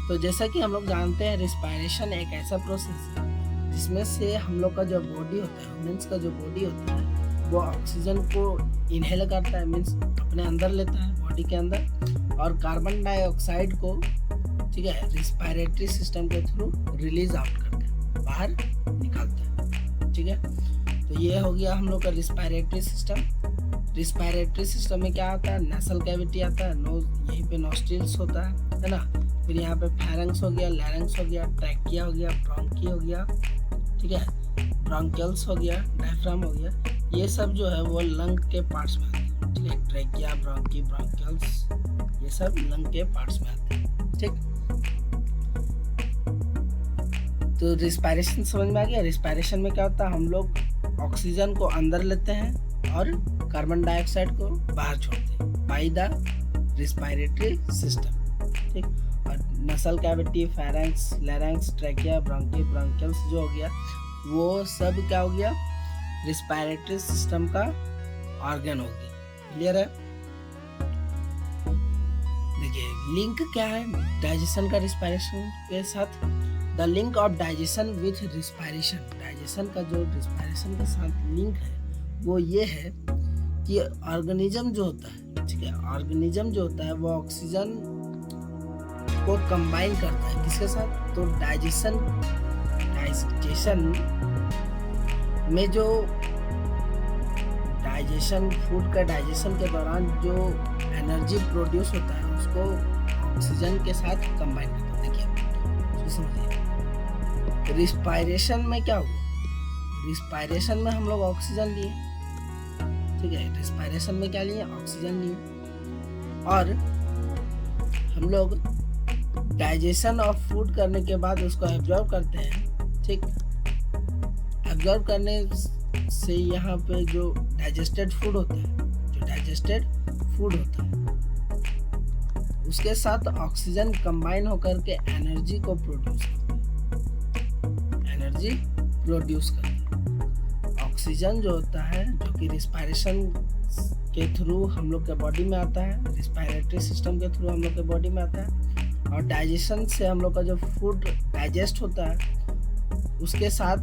तो जैसा कि हम लोग जानते हैं, रिस्पायरेशन एक ऐसा प्रोसेस है जिसमें से हम लोग का जो बॉडी होता है, ह्यूमन्स का जो बॉडी होता है, वो ऑक्सीजन को इनहेल करता है, मीन्स अपने अंदर लेता है बॉडी के अंदर, और कार्बन डाइऑक्साइड को, ठीक है, रिस्पायरेटरी सिस्टम के थ्रू रिलीज आउट करता है, बाहर निकालता है। ठीक है, तो ये हो गया हम लोग का रिस्पायरेटरी सिस्टम। रिस्पायरेटरी सिस्टम में क्या आता है, नेसल कैविटी आता है, नोज, यहीं पे नॉस्ट्रिल्स होता है ना। फिर यहाँ पे फेरेंक्स हो गया, लैरिंक्स हो गया, ट्रैकिया हो गया, ब्रोंकी हो गया, ठीक है, ब्रोंकियल्स हो गया, डायफ्राम हो गया। ये सब जो है वो लंग के पार्ट्स में आते हैं। ठीक है, ट्रैकिया, ब्रोंकी, ब्रोंकियल्स, ये सब लंग के पार्ट्स में आते हैं। ठीक, तो रिस्पायरेशन समझ में आ गया। रिस्पायरेशन में क्या होता है, हम लोग ऑक्सीजन को अंदर लेते हैं और कार्बन डाइऑक्साइड को बाहर छोड़ते हैं बाय द रिस्पायरेटरी सिस्टम। ठीक, और नसल cavity, pharynx, larynx, trachea, bronchi, bronchioles जो हो गया, वो सब क्या हो गया, रिस्पायरेटरी सिस्टम का ऑर्गन हो गया। क्लियर है। देखिए लिंक क्या है डाइजेशन का रिस्पायरेशन के साथ। The link of digestion with respiration. Digestion का जो रिस्पायरेशन के साथ लिंक है वो ये है कि ऑर्गेनिज्म जो होता है, ठीक है, ऑर्गेनिज्म जो होता है वो ऑक्सीजन को कंबाइन करता है किसके साथ, तो डाइजेशन में जो डाइजेशन, फूड का डाइजेशन के दौरान जो एनर्जी प्रोड्यूस होता है उसको ऑक्सीजन के साथ कंबाइन करता है। देखिए समझिए, रिस्पायरेशन में क्या हुआ, रिस्पायरेशन में हम लोग ऑक्सीजन लिए, ठीक है, रिस्पायरेशन में क्या लिए, ऑक्सीजन लिए, और हम लोग डाइजेशन ऑफ फूड करने के बाद उसको एब्जॉर्ब करते हैं। ठीक, एब्जॉर्ब करने से यहाँ पे जो डाइजेस्टेड फूड होता है, जो डाइजेस्टेड फूड होता है उसके साथ ऑक्सीजन कंबाइन होकर के एनर्जी को प्रोड्यूस करता है, एनर्जी प्रोड्यूस करता है। ऑक्सीजन जो होता है, जो कि रिस्पायरेशन के थ्रू हम लोग के बॉडी में आता है, रिस्पायरेटरी सिस्टम के थ्रू हम लोग के बॉडी में आता है, और डाइजेशन से हम लोग का जो फूड डाइजेस्ट होता है उसके साथ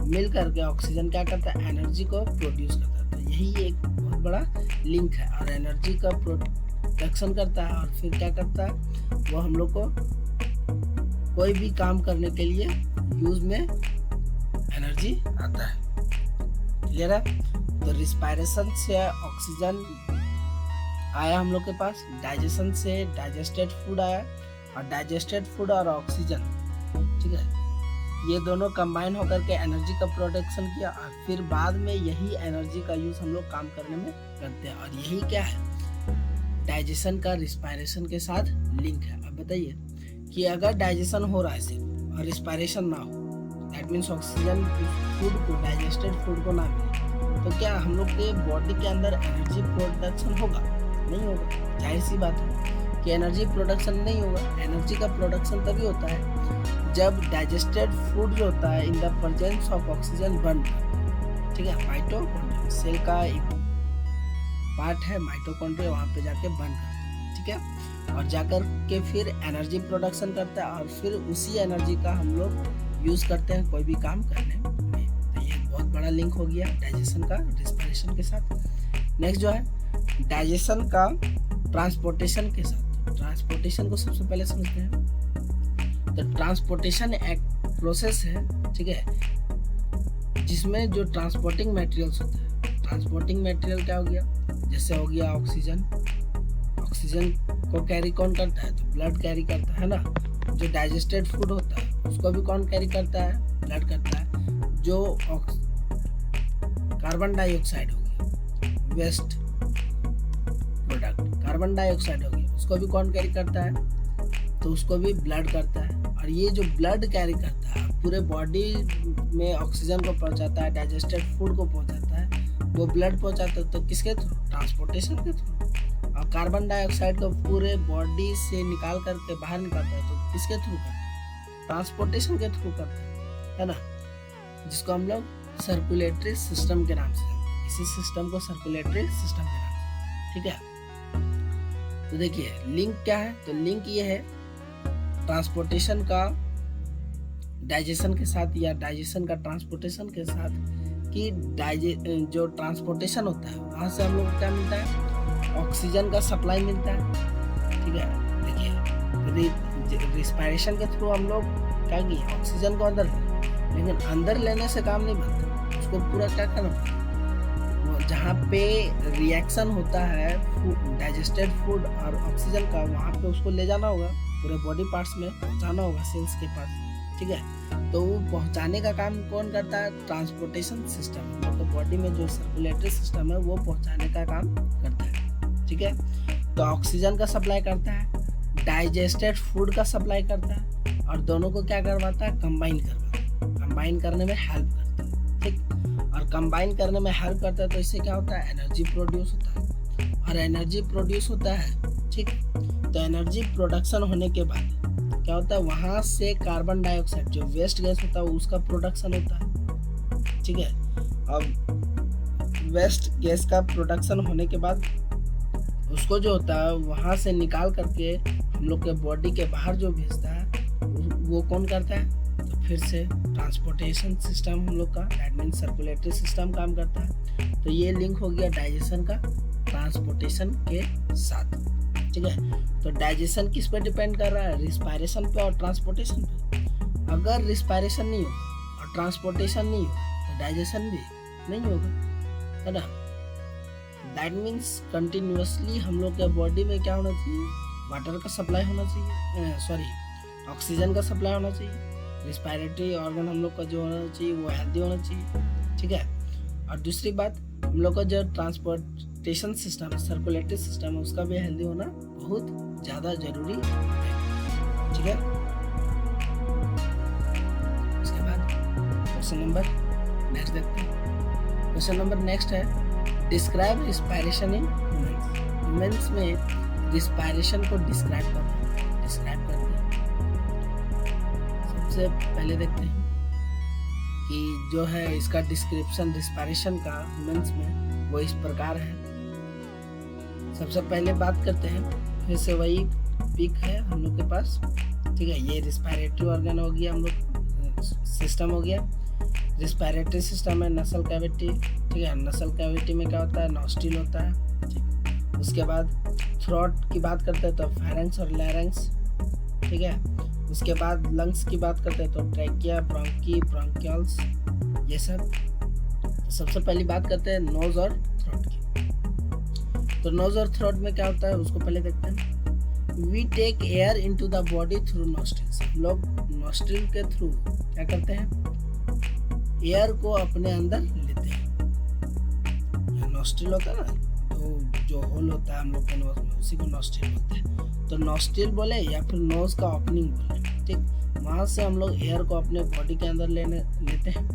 मिल करके ऑक्सीजन क्या करता है, एनर्जी को प्रोड्यूस करता है। तो यही एक बहुत बड़ा लिंक है, और एनर्जी का प्रोडक्शन करता है, और फिर क्या करता है वो हम लोग को कोई भी काम करने के लिए यूज में एनर्जी आता है। क्लियर है। तो रिस्पायरेशन से ऑक्सीजन आया हम लोग के पास, डाइजेशन से डाइजेस्टेड फूड आया, और डाइजेस्टेड फूड और ऑक्सीजन, ठीक है, ये दोनों कंबाइन होकर के एनर्जी का प्रोडक्शन किया, और फिर बाद में यही एनर्जी का यूज हम लोग काम करने में करते हैं। और यही क्या है, डाइजेशन का रिस्पायरेशन के साथ लिंक है। अब बताइए कि अगर डाइजेशन हो रहा है सिर्फ और रिस्पायरेशन ना हो, दैट मीन्स ऑक्सीजन फूड को, डाइजेस्टेड फूड को ना मिले, तो क्या हम लोग के बॉडी के अंदर एनर्जी प्रोडक्शन होगा? नहीं होगा। जाहिर सी बात है कि एनर्जी प्रोडक्शन नहीं होगा। एनर्जी का प्रोडक्शन तभी होता है जब डाइजेस्टेड फूड जो होता है in the presence of oxygen burn, ठीक है, माइटोकॉन्ड्रिया सेल का एक पार्ट है माइटोकॉन्ड्रिया, वहाँ पे जाके बर्न करता है, ठीक है, और जाकर के फिर एनर्जी प्रोडक्शन करता है, और फिर उसी एनर्जी का हम लोग यूज करते हैं कोई भी काम करने में। तो ये बहुत बड़ा लिंक हो गया डाइजेशन का रिस्पायरेशन के साथ। नेक्स्ट जो है डाइजेशन का ट्रांसपोर्टेशन के साथ। ट्रांसपोर्टेशन को सबसे पहले समझते हैं। तो ट्रांसपोर्टेशन एक प्रोसेस है, ठीक है, जिसमें जो ट्रांसपोर्टिंग मटेरियल्स होता है, ट्रांसपोर्टिंग मटेरियल क्या हो गया, जैसे हो गया ऑक्सीजन। ऑक्सीजन को कैरी कौन करता है, तो ब्लड कैरी करता है ना। जो डाइजेस्टेड फूड होता है उसको भी कौन कैरी करता है, ब्लड करता है। जो कार्बन डाइऑक्साइड हो गया, वेस्ट प्रोडक्ट कार्बन डाइऑक्साइड हो गया, उसको भी कौन कैरी करता है, तो उसको भी ब्लड करता है। और ये जो ब्लड कैरी करता है पूरे बॉडी में ऑक्सीजन को पहुंचाता है, डाइजेस्टेड फूड को पहुंचाता है, वो ब्लड पहुंचाता है, तो किसके थ्रू, ट्रांसपोर्टेशन के थ्रू। और कार्बन डाइऑक्साइड को पूरे बॉडी से निकाल करके बाहर निकालता है, तो किसके थ्रू करता है, ट्रांसपोर्टेशन के थ्रू करता है ना, जिसको हम लोग सर्कुलेटरी सिस्टम के नाम से जानते हैं। इसी सिस्टम को सर्कुलेटरी सिस्टम के नाम से, ठीक है। तो देखिए लिंक क्या है, तो लिंक ये है ट्रांसपोर्टेशन का डाइजेशन के साथ या डाइजेशन का ट्रांसपोर्टेशन के साथ, कि जो ट्रांसपोर्टेशन होता है वहाँ से हम लोग को क्या मिलता है, ऑक्सीजन का सप्लाई मिलता है, ठीक है। देखिए रिस्पायरेशन के थ्रू हम लोग क्या किए, ऑक्सीजन को अंदर ले, लेकिन अंदर लेने से काम नहीं बनता, उसको पूरा क्या करना पड़ता है, जहाँ पे रिएक्शन होता है डाइजेस्टेड फूड और ऑक्सीजन का, वहाँ पे उसको ले जाना होगा, पूरे बॉडी पार्ट्स में पहुँचाना होगा, सेल्स के पास, ठीक है। तो वो पहुँचाने का काम कौन करता है, ट्रांसपोर्टेशन सिस्टम, मतलब बॉडी में जो सर्कुलेटरी सिस्टम है वो पहुँचाने का काम करता है, ठीक है। तो ऑक्सीजन का सप्लाई करता है, डाइजेस्टेड फूड का सप्लाई करता है, और दोनों को क्या करवाता है, कंबाइन करवाता है, कंबाइन करने में हेल्प करता है, ठीक। और कंबाइन करने में हेल्प करता है, तो इससे क्या होता है, एनर्जी प्रोड्यूस होता है, और एनर्जी प्रोड्यूस होता है, ठीक। तो एनर्जी प्रोडक्शन होने के बाद क्या होता है, वहाँ से कार्बन डाइऑक्साइड जो वेस्ट गैस होता है उसका प्रोडक्शन होता है, ठीक है। अब वेस्ट गैस का प्रोडक्शन होने के बाद उसको जो होता है वहाँ से निकाल करके हम लोग के बॉडी के बाहर जो भेजता है वो कौन करता है, तो फिर से ट्रांसपोर्टेशन सिस्टम हम लोग का, दैट मीन सर्कुलेटरी सिस्टम काम करता है। तो ये लिंक हो गया डाइजेशन का ट्रांसपोर्टेशन के साथ, ठीक है। तो डाइजेशन किस पे डिपेंड कर रहा है, रिस्पायरेशन पे और ट्रांसपोर्टेशन पे। अगर रिस्पायरेशन नहीं होगा और ट्रांसपोर्टेशन नहीं होगा तो डाइजेशन भी नहीं होगा, है ना। दैट मीन्स कंटिन्यूअसली हम लोग के बॉडी में क्या होना चाहिए, वाटर का सप्लाई होना चाहिए, ऑक्सीजन का सप्लाई होना चाहिए, रिस्पायरेटरी ऑर्गन हम लोग का जो होना चाहिए वो हेल्दी होना चाहिए, ठीक है। और दूसरी बात, हम लोग का जो ट्रांसपोर्टेशन सिस्टम है, सर्कुलेटरी सिस्टम है, उसका भी हेल्दी होना बहुत ज़्यादा जरूरी है, ठीक है। उसके बाद क्वेश्चन नंबर नेक्स्ट देखते हैं। क्वेश्चन नंबर नेक्स्ट है, describe respiration in humans. Humans में रिस्पायरेशन को डिस्क्राइब करते हैं। सबसे पहले देखते हैं कि जो है इसका डिस्क्रिप्शन रिस्पायरेशन का ह्यूमंस में वो इस प्रकार है। सबसे पहले बात करते हैं, फिर से वही पिक है हम लोग के पास, ठीक है। ये रिस्पायरेटरी ऑर्गन हो गया, हम लोग सिस्टम हो गया। रिस्पायरेटरी सिस्टम है नसल कैविटी, ठीक है। नसल कैविटी में क्या होता है, नॉस्ट्रिल होता है, ठीक। उसके बाद थ्रोट की बात करते हैं तो फेरेंक्स और लैरिंक्स, ठीक है। उसके बाद लंग्स की बात करते हैं तो ट्रैकिया, ब्रोंकी, ब्रोंकियल्स, ये सब। सबसे पहली बात करते हैं नोज और थ्रोट की। तो नोज और थ्रोट में क्या होता है उसको पहले देखते हैं। We take air into the body through nostrils. हम लोग नॉस्ट्रिल के थ्रू क्या करते हैं, एयर को अपने अंदर लेते हैं। नॉस्ट्रिल होता है ना, तो जो होल होता है हम लोग के नोज में, उसी को नॉस्ट्रिल बोलते हैं। तो नॉस्ट्रिल बोले या फिर नोज का ओपनिंग बोले, ठीक। वहाँ से हम लोग एयर को अपने बॉडी के अंदर लेते हैं।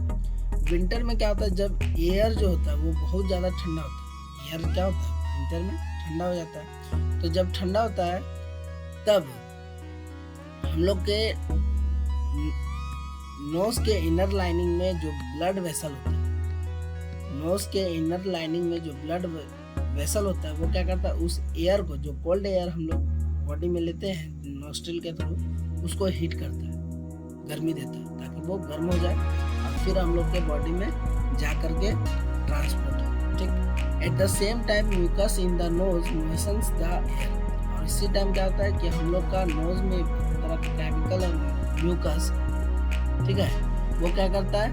विंटर में क्या होता है, जब एयर जो होता है वो बहुत ज़्यादा ठंडा होता है, एयर क्या होता है विंटर में ठंडा हो जाता है। तो जब ठंडा होता है तब हम लोग के नोज के इनर लाइनिंग में जो ब्लड वेसल होता है, नोज के इनर लाइनिंग में जो ब्लड वेसल होता है वो क्या करता है, उस एयर को, जो कोल्ड एयर हम लोग बॉडी में लेते हैं नोस्ट्रिल के थ्रू, उसको हीट करता है, गर्मी देता है, ताकि वो गर्म हो जाए और फिर हम लोग के बॉडी में जा करके ट्रांसपोर्ट हो, ठीक। At the same time mucus in the nose moistens the air. और इसी टाइम क्या होता है कि हम लोग का नोज में तरह का केमिकल है म्यूकस, ठीक है, वो क्या करता है,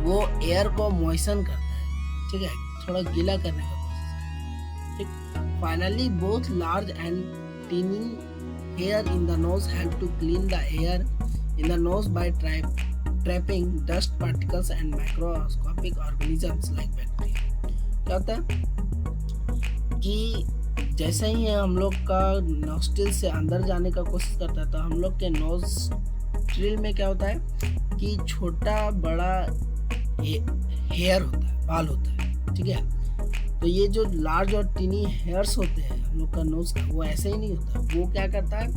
वो एयर को मॉइसन करता है, ठीक है, थोड़ा गीला करने का प्रोसेस, ठीक। Finally both large and tiny hair in the nose help to clean the air in the nose by trapping dust particles and microscopic organisms like bacteria. क्या होता है कि जैसे ही हम लोग का नॉस्ट्रिल से अंदर जाने का कोशिश करता है तो हम लोग के नोस्ट्रिल में क्या होता है कि छोटा बड़ा हेयर होता है, बाल होता है, ठीक है। तो ये जो लार्ज और टीनी हेयर्स होते हैं हम लोग का नोज का, वो ऐसे ही नहीं होता। वो क्या करता है,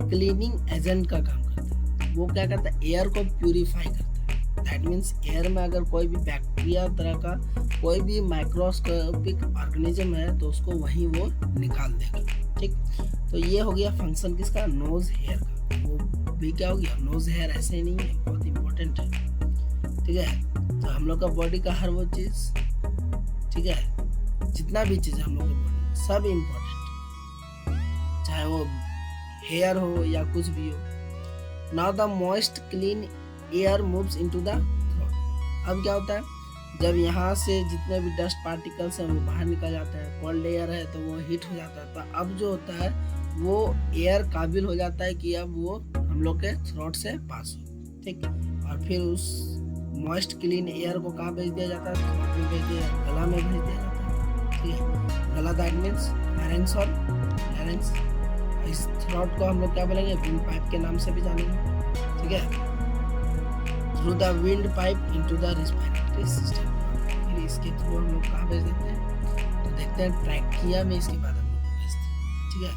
क्लीनिंग एजेंट का काम करता है। वो क्या करता है, एयर को प्यूरिफाई करता है। दैट मीन्स एयर में अगर कोई भी बैक्टीरिया तरह का कोई भी माइक्रोस्कोपिक ऑर्गेनिज्म है तो उसको वहीं वो निकाल देगा। ठीक, तो ये हो गया फंक्शन किसका, नोज हेयर का। वो भी क्या हो गया, नोज हेयर ऐसे ही नहीं है, बहुत इंपॉर्टेंट है। ठीक है, तो हम लोग का बॉडी का हर वो चीज़, ठीक है, जितना भी चीज़ है हम लोग का बॉडी सब इम्पोर्टेंट, चाहे वो हेयर हो या कुछ भी हो। Now the moist clean air moves into the throat. अब क्या होता है, जब यहाँ से जितने भी डस्ट पार्टिकल्स हैं वो बाहर निकल जाते हैं, कोल्ड एयर है तो वो हीट हो जाता है, तो अब जो होता है वो एयर काबिल हो जाता है कि अब वो हम लोग के थ्रोट से पास हो। ठीक, और फिर उस मॉइस्ट क्लीन एयर को कहाँ भेज दिया जाता है, थ्रोट में भेज दिया, गला में भेज दिया जाता है। ठीक है, गला दैट मीन्स लैरिंक्स और लैरिंक्स। इस थ्रोट को हम लोग क्या बोलेंगे, विंड पाइप के नाम से भी जानेंगे। ठीक है, through the wind pipe into the respiratory system. फिर इसके थ्रू हम लोग कहाँ भेज देते हैं, तो देखते हैं ट्रैकिया में, इसके बाद हम लोग भेजते हैं। ठीक है,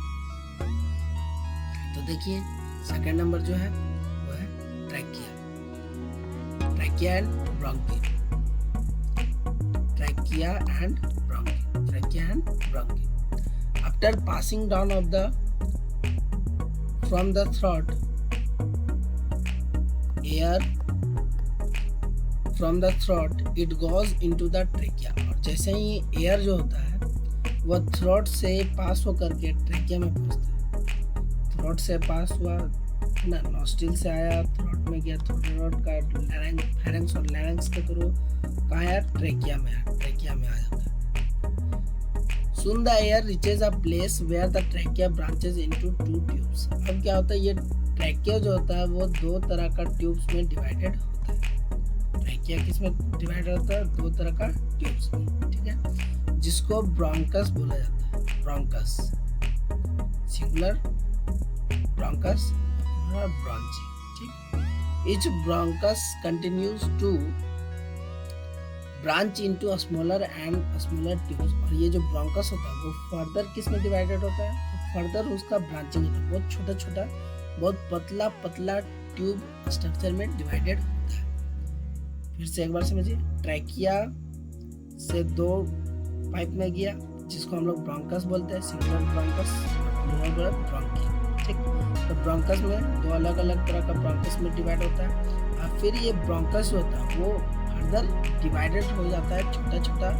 तो देखिए सेकंड नंबर जो है वो है trachea, trachea and bronchi, trachea and bronchi, trachea and bronchi. After passing down of the from the throat air from the throat it goes into the trachea. और जैसे ही एयर जो होता है वह थ्रोट से पास होकर के ट्रैकिया में पहुंचता है। थ्रोट से पास हुआ ना, नॉस्ट्रिल से आया, थ्रोट में गया, थ्रोट का फेरेंक्स और लैरिंक्स के थ्रू कहाँ आया, ट्रैकिया में आया, ट्रैकिया में आ जाता है। Soon the air reaches a place where the trachea branches into two tubes। अब क्या होता है, ये ट्रैकिया जो होता है वो दो तरह का ट्यूब्स में डिवाइडेड होता है। ट्रैकिया किस में डिवाइडेड होता है, दो तरह का ट्यूब्स में। ठीक है, जिसको ब्रोंकस बोला जाता है, ब्रोंकस सिंगुलर, ब्रोंकस ब्रांची। ठीक, each bronchus continues to branch into a smaller and a smaller tubes। और ये जो ब्रोंकस होता है वो फर्दर किस में डिवाइडेड होता है, तो फर्दर उसका ब्रांचिंग होता है, बहुत छोटा छोटा बहुत पतला पतला ट्यूब स्ट्रक्चर में डिवाइडेड होता है। फिर से एक बार समझिए, ट्रैकिया से दो पाइप में गया जिसको हम लोग ब्रोंकस बोलते हैं, सिंगुलर ब्रोंकस, प्लूरल ब्रोंकी। ठीक, तो ब्रोंकस में दो अलग अलग तरह का ब्रोंकस में डिवाइड होता है। और फिर ये ब्रोंकस होता है वो फर्दर डिवाइडेड हो जाता है छोटा छोटा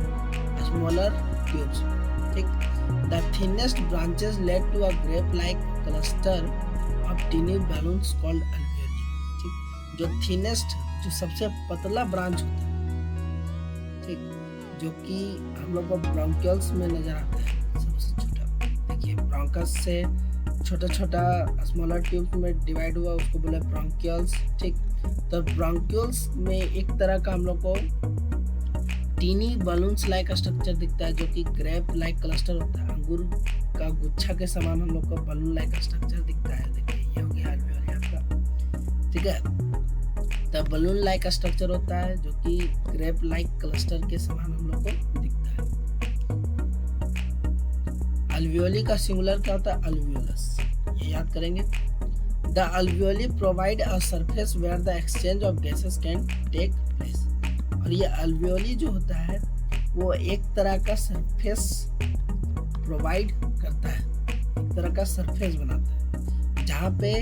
स्मॉलर ट्यूब्स। ठीक, the thinnest branches led to a grape like cluster of tiny balloons called alveoli. ठीक, जो थिनेस्ट, जो सबसे पतला ब्रांच होता है, ठीक, जो कि हम लोग को ब्रोंकियल्स में नजर आता है सबसे छोटा। देखिए ब्रोंकस से छोटा छोटा स्मॉलर ट्यूब्स में डिवाइड हुआ, उसको बोले ब्रोंकियल्स। ठीक, तो ब्रोंकियल्स में एक तरह का हम लोग को टीनी बलून्स लाइक स्ट्रक्चर दिखता है, जो कि ग्रेप लाइक क्लस्टर होता है, अंगूर का गुच्छा के समान हम लोग को बलून लाइक स्ट्रक्चर दिखता है। देखिए ये हो गया अल्वियोली आपका। ठीक है, तब बलून लाइक स्ट्रक्चर होता है जो कि ग्रेप लाइक क्लस्टर के समान हम लोग को दिखता है। अल्वियोली का सिंगुलर क्या होता है, अल्वियोलस, ये याद करेंगे। The alveoli provide a surface where the exchange of gases can take place. और ये अल्वियोली जो होता है वो एक तरह का सरफेस प्रोवाइड करता है, एक तरह का सरफेस बनाता है जहाँ पे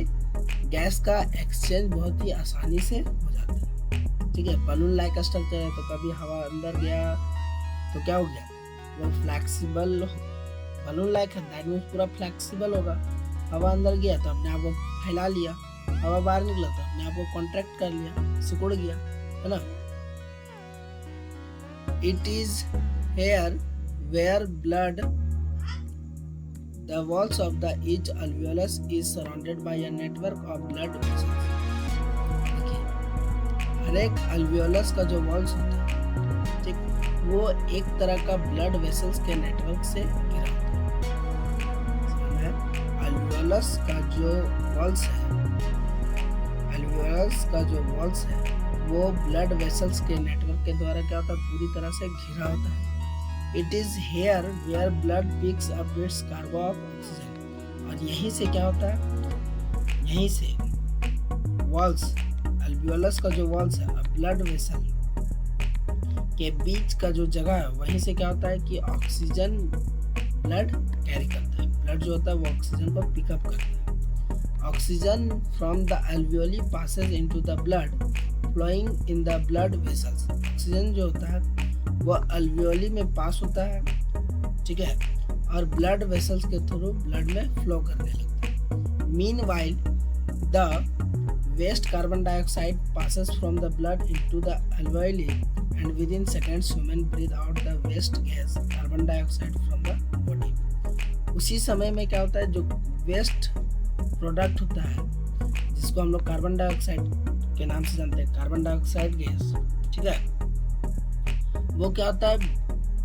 गैस का एक्सचेंज बहुत ही आसानी से हो जाता है। ठीक है, बलून लाइक स्ट्रक्चर है, तो कभी हवा अंदर गया तो क्या हो गया, वो फ्लैक्सिबल, बलून लाइक है दैट मीन्स पूरा फ्लैक्सिबल होगा। हवा अंदर गया तो अपने आप को फैला लिया, हवा बाहर निकला तो अपने आप को कॉन्ट्रैक्ट कर लिया, सिकुड़ गया, है ना। It is here where blood the walls of the each alveolus is surrounded by a network of blood vessels। हर एक alveolus का जो walls होता है, ठीक, वो एक तरह का blood vessels के नेटवर्क से घिरा होता है। alveolus का जो walls है, alveolus का जो walls है वो blood vessels के नेटवर्क के द्वारा क्या होता है, पूरी तरह से घिरा होता है। It is here where blood picks up its cargo of oxygen. और यहीं से क्या होता है, यहीं से वॉल्स, अल्वियोलस का जो वॉल्स है ब्लड वेसल के बीच का जो जगह है, वहीं से क्या होता है कि ऑक्सीजन ब्लड कैरी करता है। ब्लड जो होता है वो ऑक्सीजन को पिकअप करता है। Oxygen from the alveoli passes into the blood flowing in the blood vessels. Oxygen जो होता है वो अल्वियोली में पास होता है, ठीक है, और ब्लड वेसल्स के थ्रू ब्लड में फ्लो करने लगता है। Meanwhile the waste carbon dioxide passes from the blood into the alveoli and within seconds human breathe out the waste gas carbon dioxide from the body। उसी समय में क्या होता है, जो वेस्ट प्रोडक्ट होता है जिसको हम लोग कार्बन डाइऑक्साइड के नाम से जानते हैं, कार्बन डाइऑक्साइड गैस, ठीक है, वो क्या होता है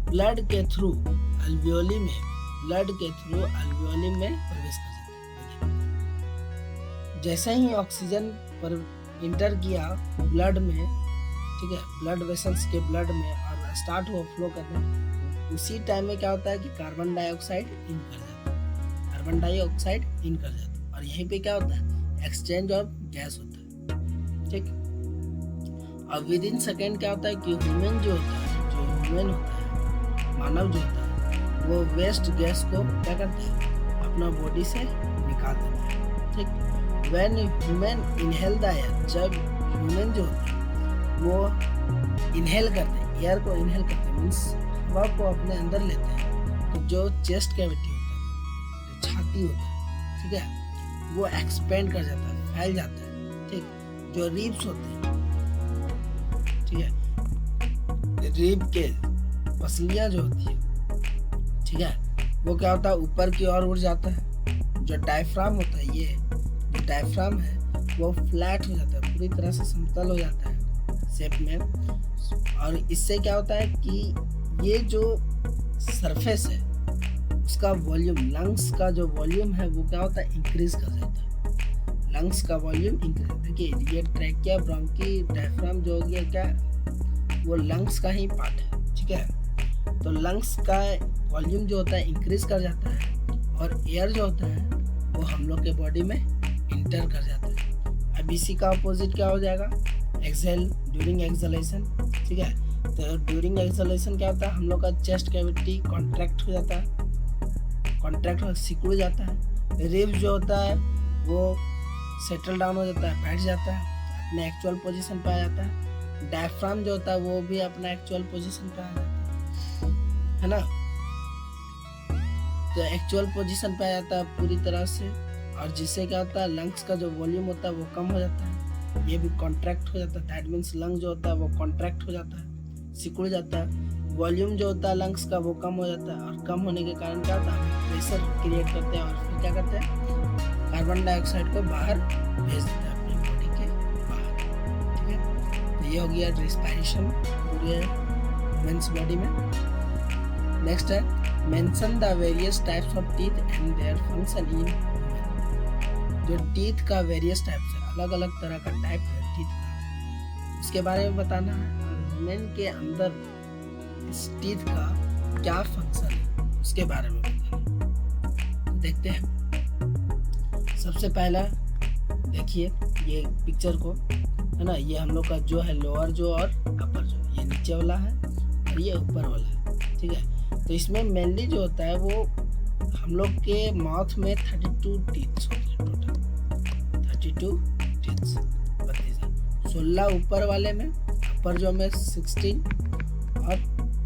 ब्लड के थ्रू अल्वियोली में, ब्लड के थ्रू अल्वियोली में प्रवेश कर जाता है। जैसे ही ऑक्सीजन पर इंटर किया ब्लड में, ठीक है, ब्लड वेसल्स के ब्लड में और स्टार्ट हुआ फ्लो करने, उसी टाइम में क्या होता है कि कार्बन डाइऑक्साइड इन कर जाता है, कार्बन डाइऑक्साइड इन कर जाता है। और यहीं पे क्या होता है, एक्सचेंज ऑफ गैस होता है, ठीक। और विद इन सेकेंड क्या होता है कि ह्यूमन जो होता है, जो ह्यूमन होता है, मानव जो होता है, वो वेस्ट गैस को क्या करता है, अपना बॉडी से निकाल देता है, ठीक। When human inhale the air, जब ह्यूमन जो होता है वो इनहेल करते हैं, एयर को इनहेल करते हैं, मीन्स हवा को अपने अंदर लेते हैं, तो जो चेस्ट कैविटी होता है, जो छाती होता है, ठीक है, वो एक्सपेंड कर जाता है, फैल जाता है, ठीक। जो रिब्स होते हैं, ठीक है, रिब के पसलियां जो होती है, ठीक है, वो क्या होता है ऊपर की ओर उड़ जाता है। जो डायफ्राम होता है, ये जो डायफ्राम है वो फ्लैट हो जाता है, पूरी तरह से समतल हो जाता है शेप में। और इससे क्या होता है कि ये जो सरफेस है उसका वॉल्यूम, लंग्स का जो वॉल्यूम है वो क्या होता है, इंक्रीज कर जाता है। लंग्स का वॉल्यूम इंक्रीज, देखिए ये ट्रैकिया, ब्रोंकी, डायफ्राम जो हो गया क्या, वो लंग्स का ही पार्ट है, ठीक है। तो लंग्स का वॉल्यूम जो होता है इंक्रीज कर जाता है, और एयर जो होता है वो हम लोग के बॉडी में इंटर कर जाता है। अब इसी का अपोजिट क्या हो जाएगा, एक्सहेल, ड्यूरिंग एक्सहेलेशन, ठीक है। तो ड्यूरिंग एक्सहेलेशन क्या होता है, हम लोग का चेस्ट कैविटी कॉन्ट्रैक्ट हो जाता है, कॉन्ट्रैक्ट हो सिकुड़ जाता है। रिब जो होता है वो सेटल डाउन हो जाता है, बैठ जाता है, अपने एक्चुअल पोजीशन पे आ जाता है। डायफ्राम जो होता है वो भी अपना एक्चुअल पोजीशन पे आ जाता है ना, तो एक्चुअल पोजीशन पे आ जाता है पूरी तरह से। और जिससे क्या होता है, लंग्स का जो वॉल्यूम होता है वो कम हो जाता है, ये भी कॉन्ट्रैक्ट हो जाता है। दैट मीन्स लंग जो होता है वो कॉन्ट्रैक्ट हो जाता है, सिकुड़ जाता है। वॉल्यूम जो होता है लंग्स का वो कम हो जाता है, और कम होने के कारण क्या होता है, प्रेशर क्रिएट करते हैं, और फिर क्या करते हैं, कार्बन डाइऑक्साइड को बाहर भेज देते हैं अपनी बॉडी के बाहर, ठीक है। तो ये हो गया रिस्पायरेशन पूरे ह्यूमन्स बॉडी में। नेक्स्ट है mention the various types of teeth and their function in. जो टीथ का वेरियस टाइप्स है, अलग अलग तरह का टाइप है टीथ का, उसके बारे में बताना है। ह्यूमन के अंदर इस टीथ का क्या फंक्शन है उसके बारे में बताना। देखते हैं। सबसे पहला देखिए ये पिक्चर को, है ना, ये हम लोग का जो है लोअर जो और अपर जो, ये नीचे वाला है और ये ऊपर वाला है, ठीक है। तो इसमें मेनली जो होता है वो हम लोग के माउथ में 32 टीथ्स होते हैं टोटल, 32 टीथ्स, 16 ऊपर वाले में, अपर जो में 16 और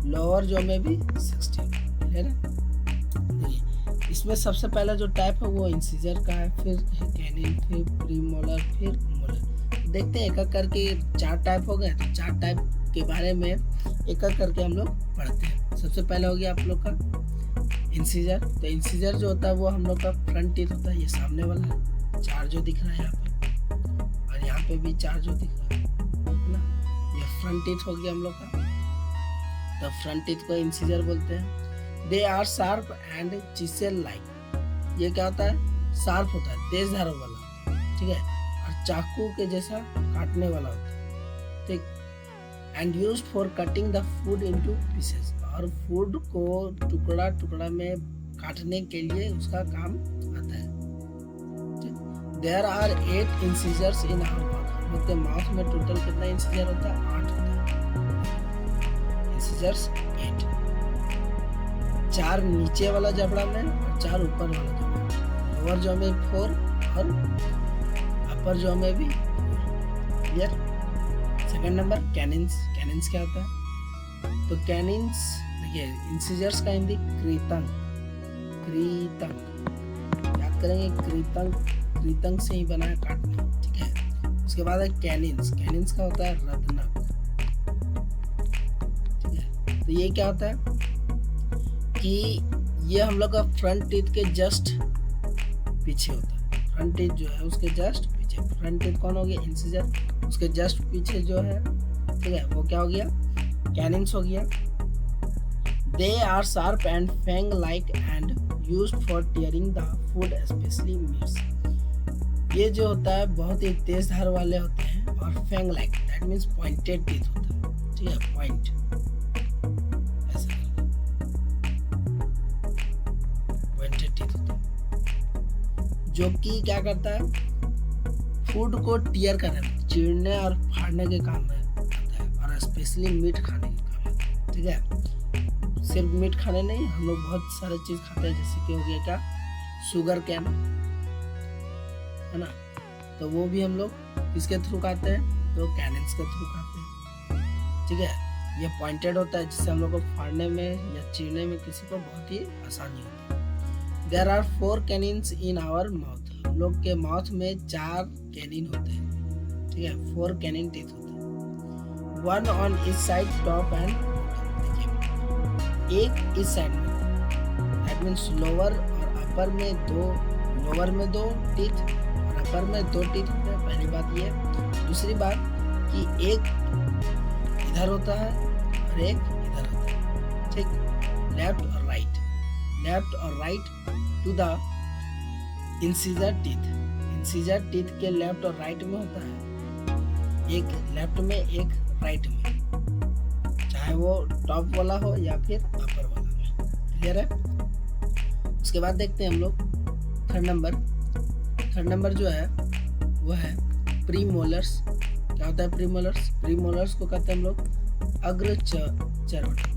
लोअर जो में भी 16, है ना। इसमें सबसे पहला जो टाइप है वो इंसिजर का है, फिर कैनिन, फिर प्रीमोलर, फिर मोलर। देखते हैं एक एक करके 4 टाइप हो गए, तो 4 टाइप के बारे में एक एक करके हम लोग पढ़ते हैं। सबसे पहले हो गया आप लोग का इंसिजर। तो इंसिजर जो होता है वो हम लोग का फ्रंट टीथ होता है, ये सामने वाला है, 4 जो दिख रहा है यहाँ पे, और यहाँ पे भी 4 जो दिख रहा है ना, ये फ्रंट टीथ हो गया हम लोग का। तो फ्रंट टीथ को इंसिजर बोलते हैं। They are sharp and chisel like. ये क्या होता है, शार्प होता है, तेज धारों वाला होता है, ठीक है, और चाकू के जैसा काटने वाला होता है, ठीक। And used for cutting the food into pieces. और फूड को टुकड़ा टुकड़ा में काटने के लिए उसका काम आता है। There are 8 incisors in our mouth. हम लोग के माउथ में टोटल कितना इंसिजर होता है? 8 होता है। इंसिजर्स 8, 4 नीचे वाला जबड़ा में और 4 ऊपर वाला जबड़ा में। लोअर जॉ में 4 और अपर जॉ में भी 4। Clear? Second number canines. Canines क्या होता है? तो कैनिन्स देखिए इंसिजर्स का हिंदी कृतंग। कृतंग याद करेंगे, कृतंग कृतंग से ही बना है काटना। ठीक है। उसके बाद है कैनिन्स। कैनिन्स का होता है रत्नक। ठीक है। तो ये क्या होता है कि ये हम लोग का फ्रंट टीथ के जस्ट पीछे होता है। फ्रंट टीथ जो है उसके जस्ट पीछे। फ्रंट टीथ कौन हो गया? इंसिजर। उसके जस्ट पीछे जो है, ठीक है, वो क्या हो गया? कैनिन्स हो गया। They are sharp and fang like and used for tearing the food specially meats. ये जो होता है बहुत ही तेज धार वाले होते हैं और fang like that means pointed teeth होता है। ठीक है, पॉइंट ऐसा पॉइंटेड टीथ होता है जो कि क्या करता है? फूड को टीयर करने, चीरने और फाड़ने के काम में आता है और स्पेशली मीट खाने के काम आता है। ठीक है। सिर्फ मीट खाने नहीं, हम लोग बहुत सारे चीज खाते हैं, जैसे कि हो गया क्या? शुगर कैन, है ना? तो वो भी हम लोग किसके थ्रू खाते हैं? तो कैनिन्स के थ्रू खाते हैं। ठीक है। ये पॉइंटेड होता है जिससे हम लोग को फाड़ने में या चीरने में किसी को बहुत ही आसानी होती है। There are 4 canines in our mouth. हम लोग के माउथ में 4 कैनिन होते हैं। ठीक है, 4 कैनिन टीथ होते हैं। 1 on each side, top and देखिए, एक इस साइड में, दैट मीन्स लोअर और अपर में 2, लोअर में 2 टीथ और अपर में 2 टीथ होते हैं। पहली बात ये। दूसरी बात कि एक इधर होता है और एक इधर होता है। ठीक, लेफ्ट और राइट, लेफ्ट और right to the incisor teeth. Incisor teeth के लेफ्ट और राइट में होता है, एक लेफ्ट में एक राइट में, चाहे वो टॉप वाला हो या फिर अपर वाला में। क्लियर है? उसके बाद देखते हैं हम लोग थर्ड नंबर। थर्ड नंबर जो है वो है प्रीमोलर्स। क्या होता है प्रीमोलर्स? प्रीमोलर्स को कहते हैं हम लोग अग्र चर्वटक।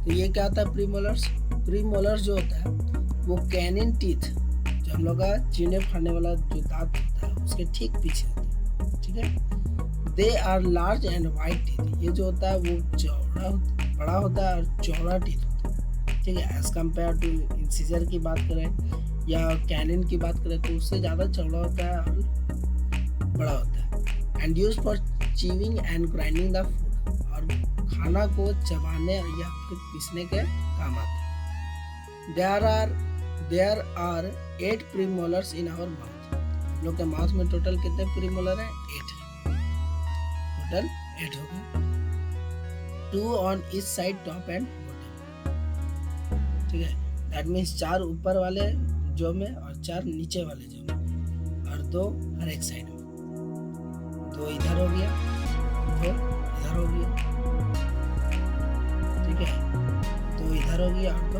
तो ये क्या होता है प्रीमोलर्स? प्रीमोलर्स जो होता है वो कैनिन टीथ, जो हम लोग का चीरने फाड़ने वाला जो दांत होता है उसके ठीक पीछे होता है। ठीक है। They are large and white teeth. ये जो होता है वो चौड़ा, बड़ा होता है और चौड़ा टीथ होता है। ठीक है। एज कम्पेयर टू इंसिजर की बात करें या कैनिन की बात करें तो उससे ज़्यादा चौड़ा होता है और बड़ा होता है। And use for chewing and grinding the food. और खाना को चबाने या फिर पीसने के काम आता है। There are 8 premolars in our mouth. हम लोग के माउथ में टोटल कितने प्रीमोलर हैं? 8 है। टोटल 8 हो गए। 2 on each side, top and bottom. ठीक है। दैट मीन्स 4 ऊपर वाले जो में और 4 नीचे वाले जो में और 2 हर एक साइड में। 2 इधर हो गया, 2 इधर हो गया। ठीक है। 2 इधर हो गया और 2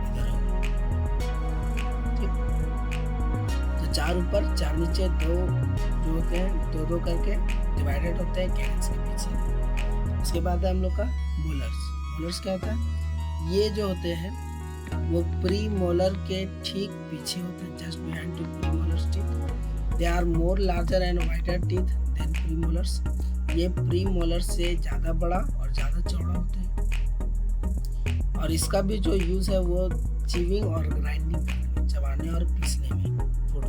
इधर हो गया। ठीक। तो 4 ऊपर 4 नीचे, 2 जो होते हैं 2-2 करके डिवाइडेड होते हैं कैनिन्स के पीछे। उसके बाद है हम लोग का मोलर्स। मोलर्स क्या होता है? ये जो होते हैं वो प्री मोलर के ठीक पीछे होते हैं, just behind to premolars teeth. They are more larger and wider teeth than premolars. ये प्री मोलर से ज़्यादा बड़ा और ज़्यादा चौड़ा होता है। और इसका भी जो यूज़ है वो चीविंग और ग्राइंडिंग करने में, चबाने और पीसने में फूड।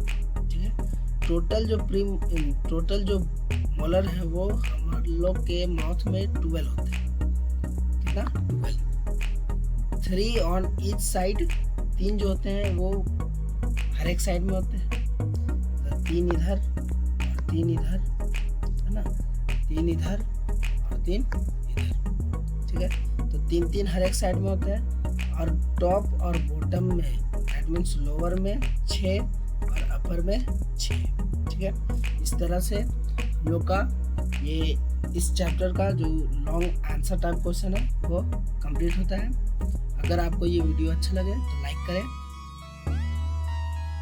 ठीक है। टोटल जो मोलर है वो हम लोग के माउथ में 12 होते हैं। कितना? 12। 3 ऑन ईच साइड। 3 जो होते हैं वो हर एक साइड में होते हैं। तो 3 इधर और 3 इधर, है ना? 3 इधर और 3 इधर। ठीक है। तो 3-3 हर एक साइड में होते हैं। और टॉप और बॉटम में, दैट मीन्स लोअर में 6 और ऊपर में 6। ठीक है, इस तरह से हम लोग का ये इस चैप्टर का जो लॉन्ग आंसर टाइप क्वेश्चन है वो कंप्लीट होता है। अगर आपको ये वीडियो अच्छा लगे तो लाइक करें,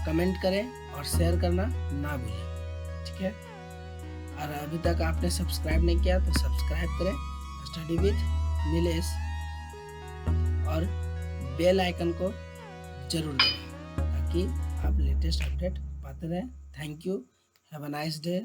कमेंट करें और शेयर करना ना भूलें। ठीक है, और अभी तक आपने सब्सक्राइब नहीं किया तो सब्सक्राइब करें स्टडी विद नीलेश और बेल आइकन को जरूर दबाएं ताकि आप लेटेस्ट अपडेट पाते रहें। Thank you, have a nice day.